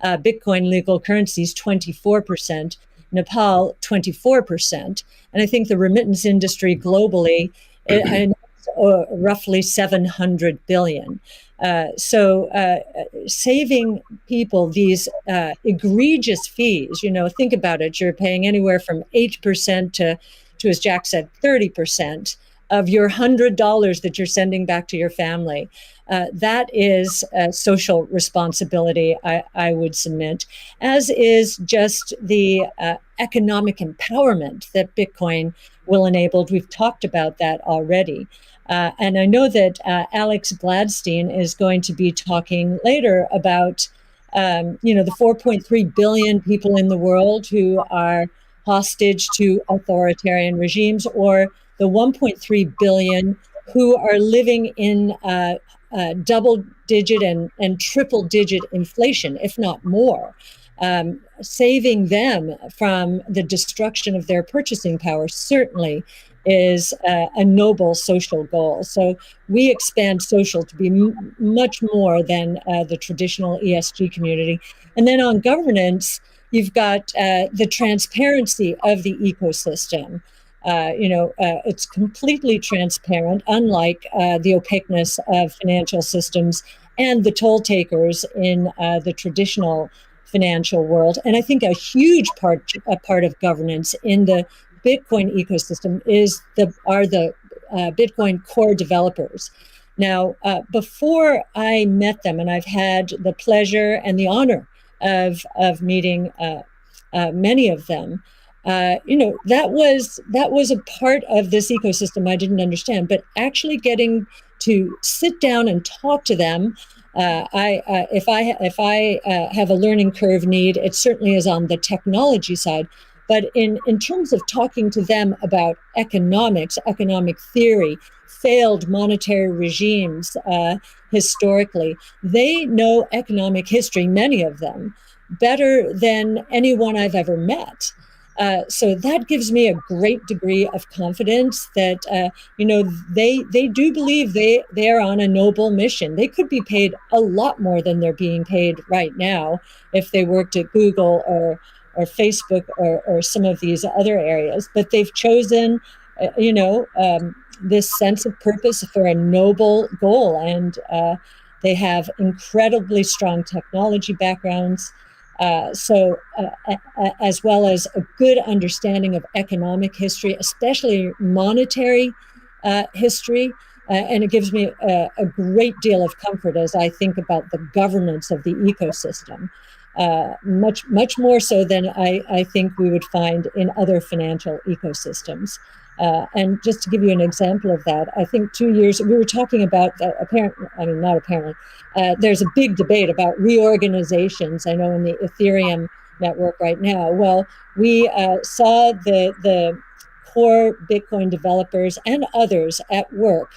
Bitcoin legal currencies, 24%, Nepal, 24%. And I think the remittance industry globally, roughly 700 billion. So saving people these egregious fees, think about it, you're paying anywhere from 8% to, as Jack said, 30% of your $100 that you're sending back to your family. That is social responsibility, I would submit, as is just the economic empowerment that Bitcoin will enable. We've talked about that already. And I know that Alex Gladstein is going to be talking later about, the 4.3 billion people in the world who are hostage to authoritarian regimes, or the 1.3 billion who are living in double-digit and triple-digit inflation, if not more. Saving them from the destruction of their purchasing power certainly is a noble social goal. So we expand social to be much more than the traditional ESG community. And then on governance, you've got the transparency of the ecosystem. It's completely transparent, unlike the opaqueness of financial systems and the toll takers in the traditional financial world. And I think a huge part of governance in the Bitcoin ecosystem are the Bitcoin core developers. Now, before I met them, and I've had the pleasure and the honor of meeting many of them, that was a part of this ecosystem I didn't understand. But actually getting to sit down and talk to them, if I have a learning curve need, it certainly is on the technology side. But in terms of talking to them about economics, economic theory, failed monetary regimes historically, they know economic history, many of them, better than anyone I've ever met. So that gives me a great degree of confidence that they do believe they are on a noble mission. They could be paid a lot more than they're being paid right now if they worked at Google or Facebook or some of these other areas. But they've chosen, this sense of purpose for a noble goal, and they have incredibly strong technology backgrounds. As well as a good understanding of economic history, especially monetary history. And it gives me a great deal of comfort as I think about the governance of the ecosystem, much more so than I think we would find in other financial ecosystems. And just to give you an example of that, I think 2 years, we were talking about, there's a big debate about reorganizations, I know in the Ethereum network right now. Well, we saw the core Bitcoin developers and others at work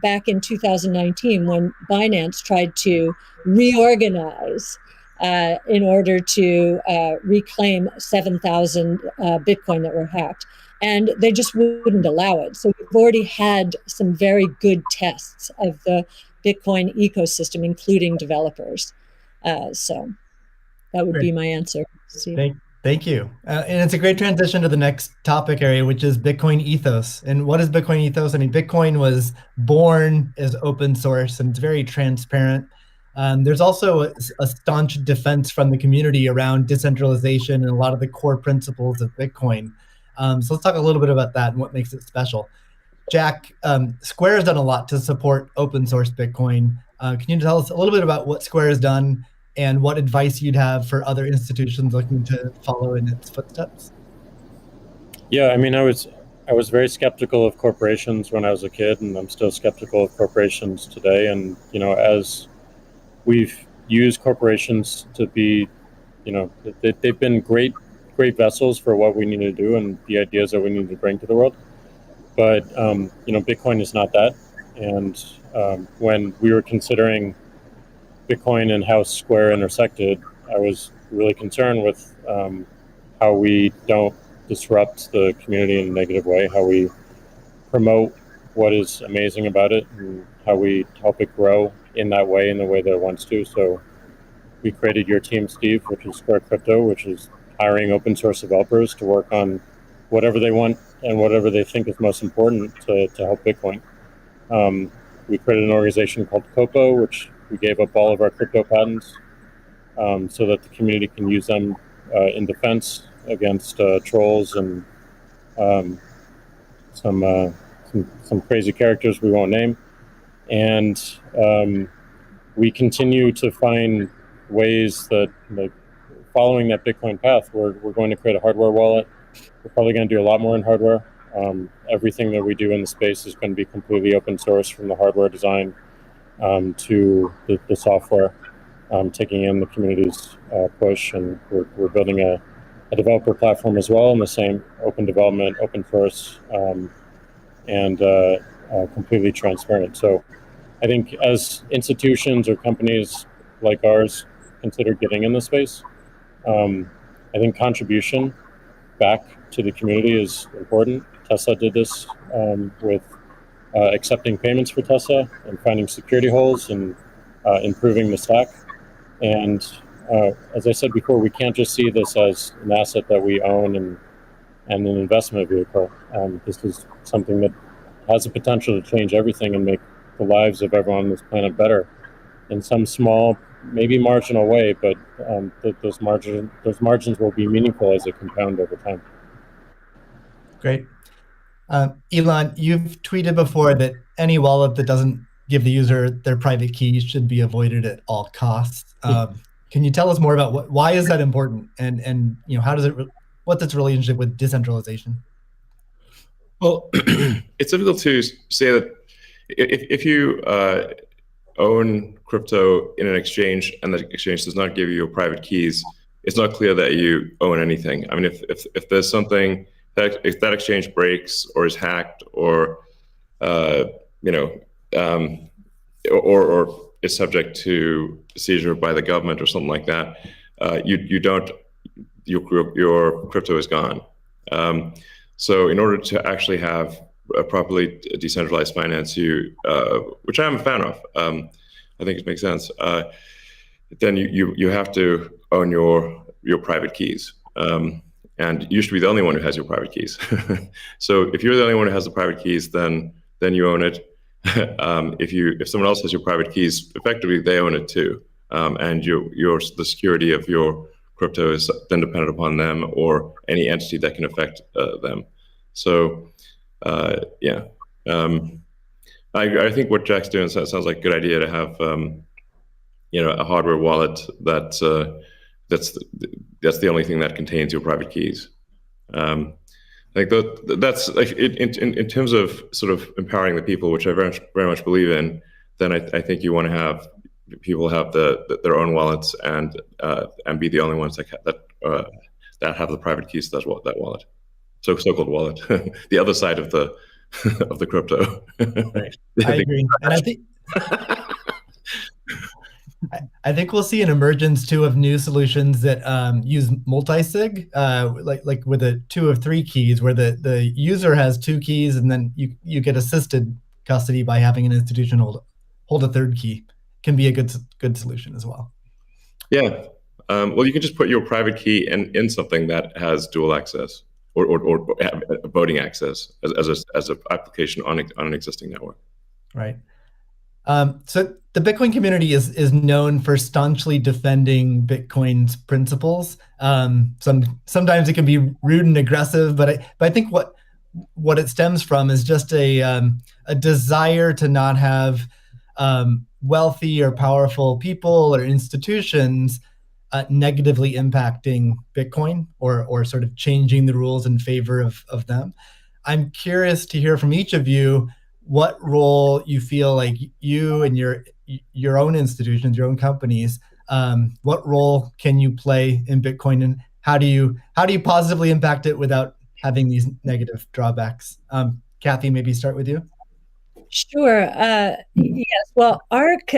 back in 2019 when Binance tried to reorganize in order to reclaim 7,000 Bitcoin that were hacked. And they just wouldn't allow it. So we've already had some very good tests of the Bitcoin ecosystem, including developers. So that would be my answer, Steve. Thank you. And it's a great transition to the next topic area, which is Bitcoin ethos. And what is Bitcoin ethos? I mean, Bitcoin was born as open source and it's very transparent. There's also a staunch defense from the community around decentralization and a lot of the core principles of Bitcoin. So let's talk a little bit about that and what makes it special. Jack, Square has done a lot to support open source Bitcoin. Can you tell us a little bit about what Square has done and what advice you'd have for other institutions looking to follow in its footsteps? Yeah, I mean, I was very skeptical of corporations when I was a kid, and I'm still skeptical of corporations today. And as we've used corporations to be, they've been great vessels for what we need to do and the ideas that we need to bring to the world. But Bitcoin is not that. And when we were considering Bitcoin and how Square intersected, I was really concerned with how we don't disrupt the community in a negative way, how we promote what is amazing about it, and how we help it grow in that way, in the way that it wants to. So we created your team, Steve, which is Square Crypto, which is hiring open source developers to work on whatever they want and whatever they think is most important to help Bitcoin. We created an organization called Copo, which we gave up all of our crypto patents so that the community can use them in defense against trolls and some crazy characters we won't name. And we continue to find ways that, following that Bitcoin path, we're going to create a hardware wallet. We're probably going to do a lot more in hardware. Everything that we do in the space is going to be completely open source, from the hardware design to the software, taking in the community's push. And we're building a developer platform as well in the same open development, open source, and completely transparent. So I think as institutions or companies like ours consider getting in the space, I think contribution back to the community is important. Tesla did this with accepting payments for Tesla and finding security holes and improving the stack. And as I said before, we can't just see this as an asset that we own and an investment vehicle. This is something that has the potential to change everything and make the lives of everyone on this planet better in some small, maybe marginal way, but those margins will be meaningful as they compound over time. Great. Elon, you've tweeted before that any wallet that doesn't give the user their private key should be avoided at all costs. Can you tell us more about why is that important, and how does what's its relationship with decentralization? Well, it's difficult to say that if you own crypto in an exchange and the exchange does not give you your private keys, it's not clear that you own anything. I mean, if there's something that if that exchange breaks or is hacked or or is subject to seizure by the government or something like that, you don't your crypto is gone. So in order to actually have a properly decentralized finance, which I'm a fan of, I think it makes sense. Then you have to own your private keys, and you should be the only one who has your private keys. So if you're the only one who has the private keys, then you own it. If someone else has your private keys, effectively they own it too, and the security of your crypto is then dependent upon them or any entity that can affect them. So, yeah, I think what Jack's doing sounds like a good idea to have, a hardware wallet that's the only thing that contains your private keys. I think that's like in terms of sort of empowering the people, which I very much believe in. Then I think you want to have people have their own wallets and be the only ones that have the private keys to that wallet. So-called wallet, the other side of the of the crypto. Right. I agree, and I think we'll see an emergence too of new solutions that use multi-sig, like with a 2 of 3 keys, where the user has 2 keys, and then you get assisted custody by having an institution hold a 3rd key. Can be a good solution as well. Yeah. Well, you can just put your private key in something that has dual access or voting access as an application on an existing network. Right. So the Bitcoin community is known for staunchly defending Bitcoin's principles. Sometimes it can be rude and aggressive, but I think what it stems from is just a desire to not have wealthy or powerful people or institutions negatively impacting Bitcoin or sort of changing the rules in favor of them. I'm curious to hear from each of you what role you feel like you and your own institutions, your own companies, what role can you play in Bitcoin, and how do you positively impact it without having these negative drawbacks? Kathy, maybe start with you. Sure. Yes. Well, ARC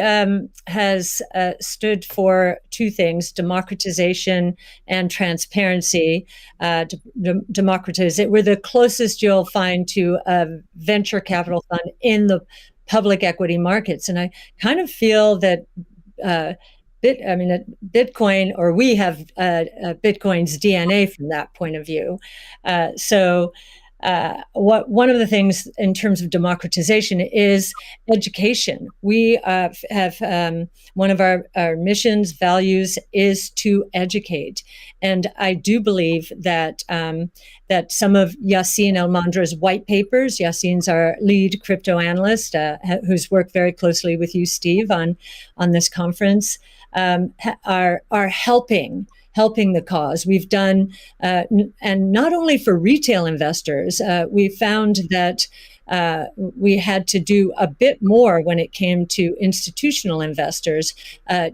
has stood for 2 things: democratization and transparency. Democratize it. We're the closest you'll find to a venture capital fund in the public equity markets, and I kind of feel that Bitcoin, or we have Bitcoin's DNA from that point of view. One of the things in terms of democratization is education. We have one of our missions, values, is to educate, and I do believe that that some of Yacine El-Mandra's white papers. Yacine's our lead crypto analyst, who's worked very closely with you, Steve, on this conference, are helping the cause. We've done, and not only for retail investors, we found that we had to do a bit more when it came to institutional investors,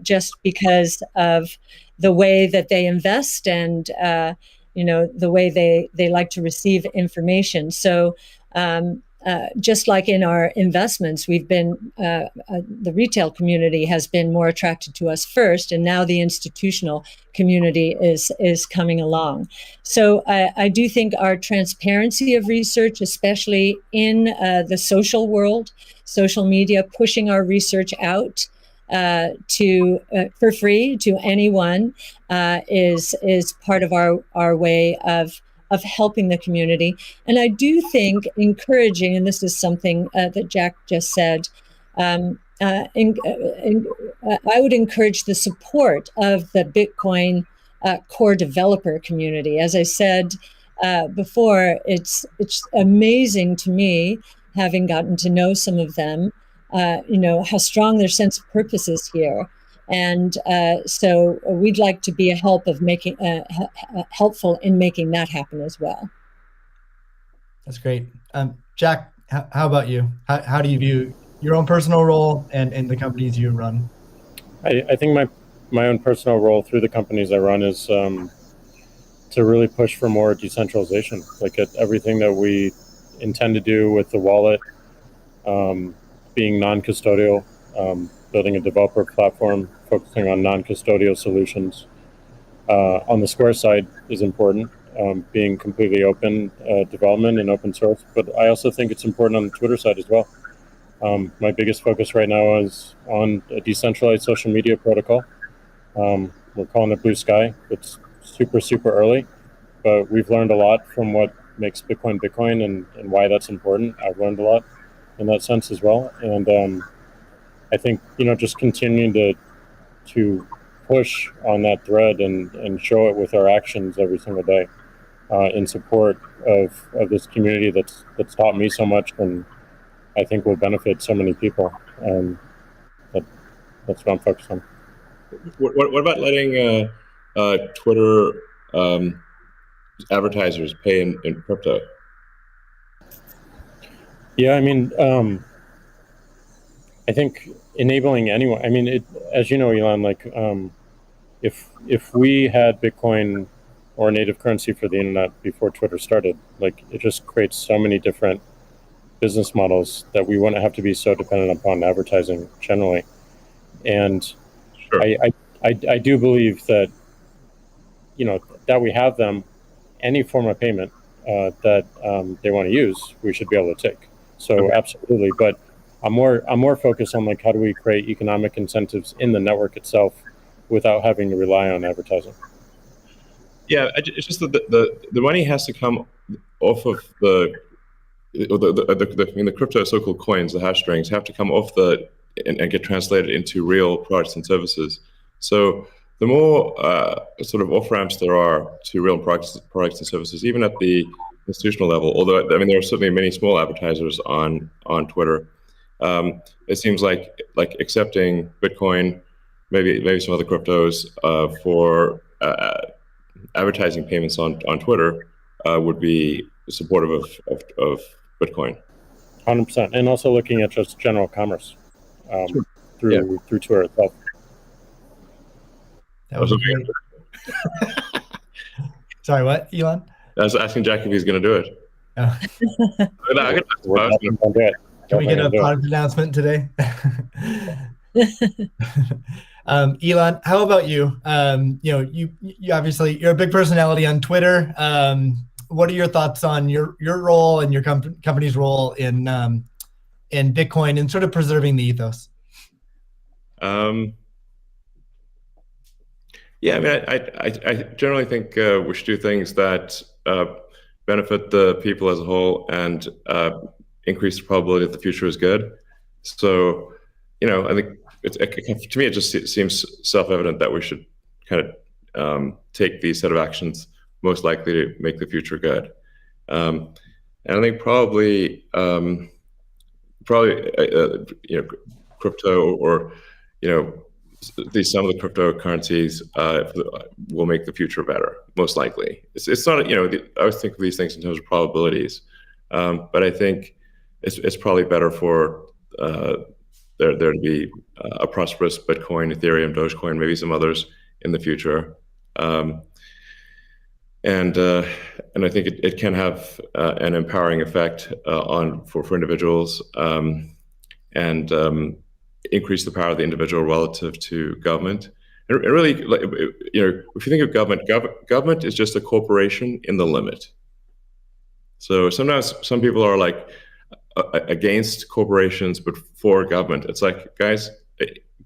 just because of the way that they invest and the way they like to receive information. So just like in our investments, we've been the retail community has been more attracted to us first, and now the institutional community is coming along. So I do think our transparency of research, especially in the social world, social media, pushing our research out for free to anyone, is part of our way of helping the community. And I do think encouraging, and this is something that Jack just said, I would encourage the support of the Bitcoin core developer community. As I said before, it's amazing to me, having gotten to know some of them, how strong their sense of purpose is here. And so we'd like to be helpful in making that happen as well. That's great. Jack, how about you? How do you view your own personal role and the companies you run? I think my own personal role through the companies I run is to really push for more decentralization, like at everything that we intend to do with the wallet, being non-custodial, building a developer platform, focusing on non-custodial solutions. On the Square side is important, being completely open development and open source, but I also think it's important on the Twitter side as well. My biggest focus right now is on a decentralized social media protocol. We're calling it Blue Sky. It's super early, but we've learned a lot from what makes Bitcoin Bitcoin and why that's important. I've learned a lot in that sense as well. And I think, just continuing to push on that thread and show it with our actions every single day in support of this community that's taught me so much and I think will benefit so many people. That's what I'm focused on. What about letting Twitter advertisers pay in crypto? Yeah, I think enabling anyone. As you know, Elon, if we had Bitcoin or native currency for the internet before Twitter started, it just creates so many different business models that we wouldn't have to be so dependent upon advertising generally. And sure. I do believe that that we have them, any form of payment that they want to use, we should be able to take. So okay. Absolutely, but I'm more focused on how do we create economic incentives in the network itself without having to rely on advertising. Yeah, it's just that the money has to come off of the crypto so-called coins, the hash strings, have to come off and get translated into real products and services. So the more sort of off-ramps there are to real products and services, even at the institutional level, although there are certainly many small advertisers on Twitter, it seems like accepting Bitcoin, maybe some other cryptos for advertising payments on Twitter would be supportive of Bitcoin. 100%, and also looking at just general commerce through Twitter itself. That was great. Sorry, what, Elon? I was asking Jack if he's going to do it. Oh. Can we get a product announcement today? Elon, how about you? You obviously you're a big personality on Twitter. What are your thoughts on your role and your company's role in Bitcoin and sort of preserving the ethos? Yeah, I generally think we should do things that benefit the people as a whole and increase the probability that the future is good. So, I think to me it just seems self-evident that we should kind of take these set of actions most likely to make the future good. And I think probably crypto or some of the cryptocurrencies will make the future better, most likely. It's not, I always think of these things in terms of probabilities, but I think it's probably better for there to be a prosperous Bitcoin, Ethereum, Dogecoin, maybe some others in the future. And I think it can have an empowering effect for individuals and increase the power of the individual relative to government. And really, if you think of government is just a corporation in the limit. So sometimes some people are against corporations but for government. It's like, guys,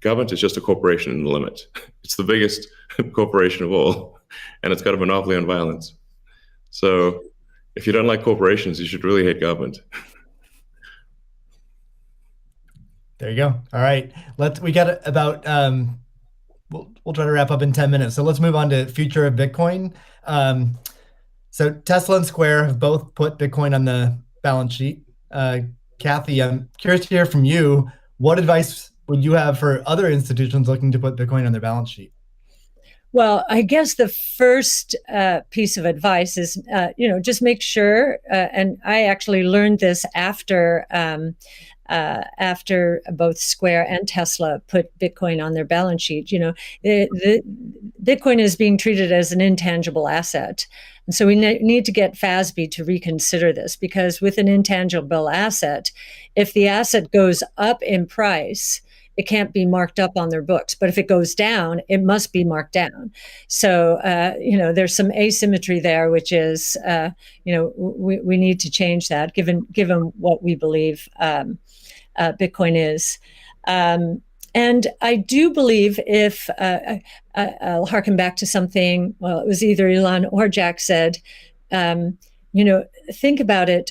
government is just a corporation in the limit. It's the biggest corporation of all, and it's got a monopoly on violence. So if you don't like corporations, you should really hate government. There you go. All right. We got about, we'll try to wrap up in 10 minutes. So let's move on to future of Bitcoin. So Tesla and Square have both put Bitcoin on the balance sheet. Kathy, I'm curious to hear from you. What advice would you have for other institutions looking to put Bitcoin on their balance sheet? Well, I guess the first piece of advice is, just make sure, and I actually learned this after after both Square and Tesla put Bitcoin on their balance sheet. Bitcoin is being treated as an intangible asset. And so we need to get FASB to reconsider this, because with an intangible asset, if the asset goes up in price, it can't be marked up on their books. But if it goes down, it must be marked down. So, there's some asymmetry there, which is, we need to change that given what we believe Bitcoin is. And I do believe if I'll harken back to something, well, it was either Elon or Jack said, think about it.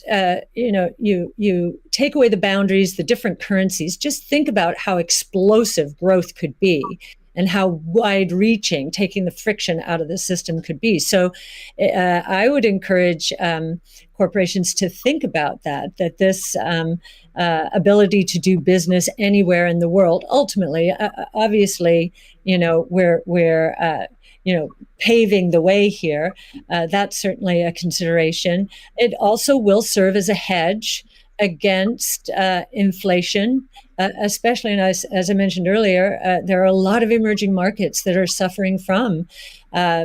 You take away the boundaries, the different currencies. Just think about how explosive growth could be, and how wide-reaching taking the friction out of the system could be. So, I would encourage corporations to think about that this ability to do business anywhere in the world. Ultimately, obviously, we're paving the way here. That's certainly a consideration. It also will serve as a hedge against inflation, especially, and as I mentioned earlier, there are a lot of emerging markets that are suffering from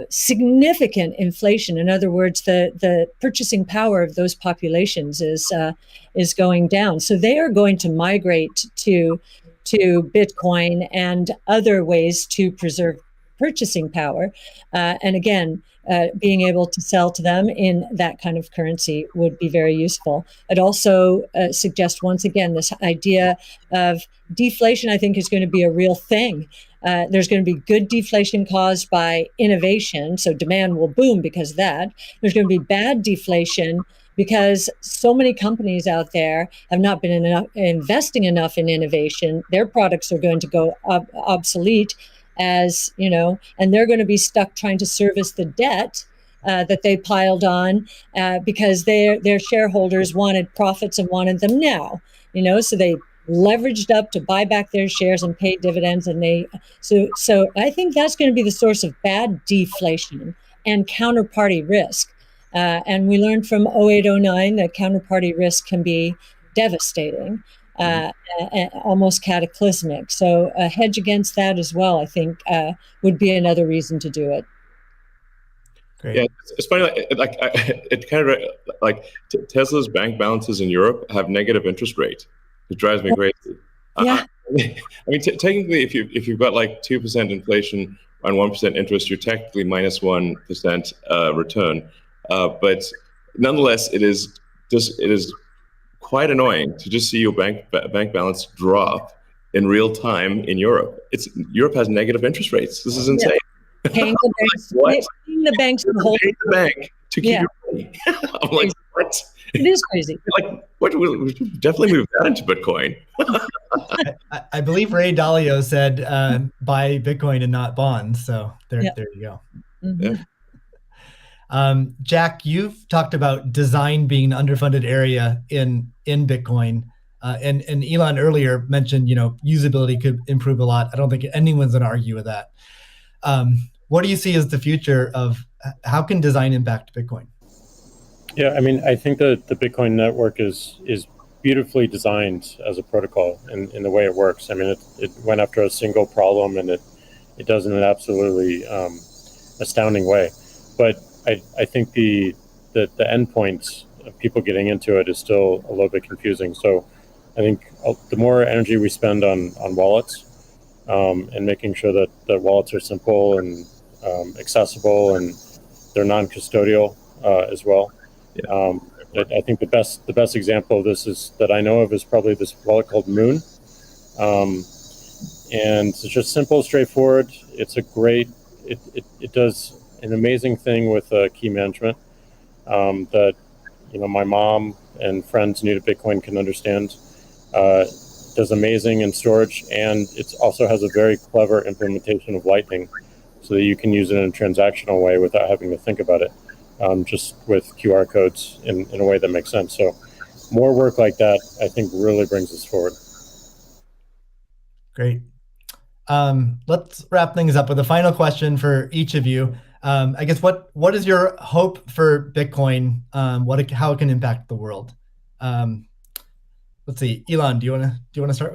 significant inflation. In other words, the purchasing power of those populations is going down. So they are going to migrate to Bitcoin and other ways to preserve purchasing power. And again, being able to sell to them in that kind of currency would be very useful. I'd also suggest, once again, this idea of deflation, I think, is going to be a real thing. There's going to be good deflation caused by innovation, so demand will boom because of that. There's going to be bad deflation because so many companies out there have not been investing enough in innovation. Their products are going to go obsolete, and they're going to be stuck trying to service the debt that they piled on because their shareholders wanted profits and wanted them now. So they leveraged up to buy back their shares and pay dividends, and so I think that's going to be the source of bad deflation and counterparty risk. And we learned from 0809 that counterparty risk can be devastating. Almost cataclysmic. So a hedge against that as well, I think, would be another reason to do it. Great. Yeah, it's funny. It kind of like Tesla's bank balances in Europe have negative interest rate. It drives me crazy. Yeah. I mean, technically, if you've got like 2% inflation on 1% interest, you're technically minus 1% return. But nonetheless, it is quite annoying to just see your bank balance drop in real time in Europe. Europe has negative interest rates. This is insane. Yeah. Paying the banks, paying the banks to hold the bank to keep your money. I'm like, what? It is crazy. Like, what? We should definitely move that into Bitcoin. I believe Ray Dalio said, "Buy Bitcoin and not bonds." So there you go. Mm-hmm. Yeah. Jack, you've talked about design being an underfunded area in Bitcoin, and Elon earlier mentioned usability could improve a lot. I don't think anyone's going to argue with that. What do you see as the future of how can design impact Bitcoin? Yeah, I mean, I think that the Bitcoin network is beautifully designed as a protocol in the way it works. I mean, it went after a single problem, and it does in an absolutely astounding way. But I think the endpoints of people getting into it is still a little bit confusing. So I think the more energy we spend on wallets and making sure that wallets are simple and accessible and they're non-custodial as well. Yeah. I think the best example of this that I know of is probably this wallet called Moon. And it's just simple, straightforward. It's it does an amazing thing with key management that my mom and friends new to Bitcoin can understand. Does amazing in storage, and it also has a very clever implementation of Lightning, so that you can use it in a transactional way without having to think about it, just with QR codes in a way that makes sense. So more work like that, I think, really brings us forward. Great. Let's wrap things up with a final question for each of you. I guess what is your hope for Bitcoin? How it can impact the world? let's see, Elon, do you want to start with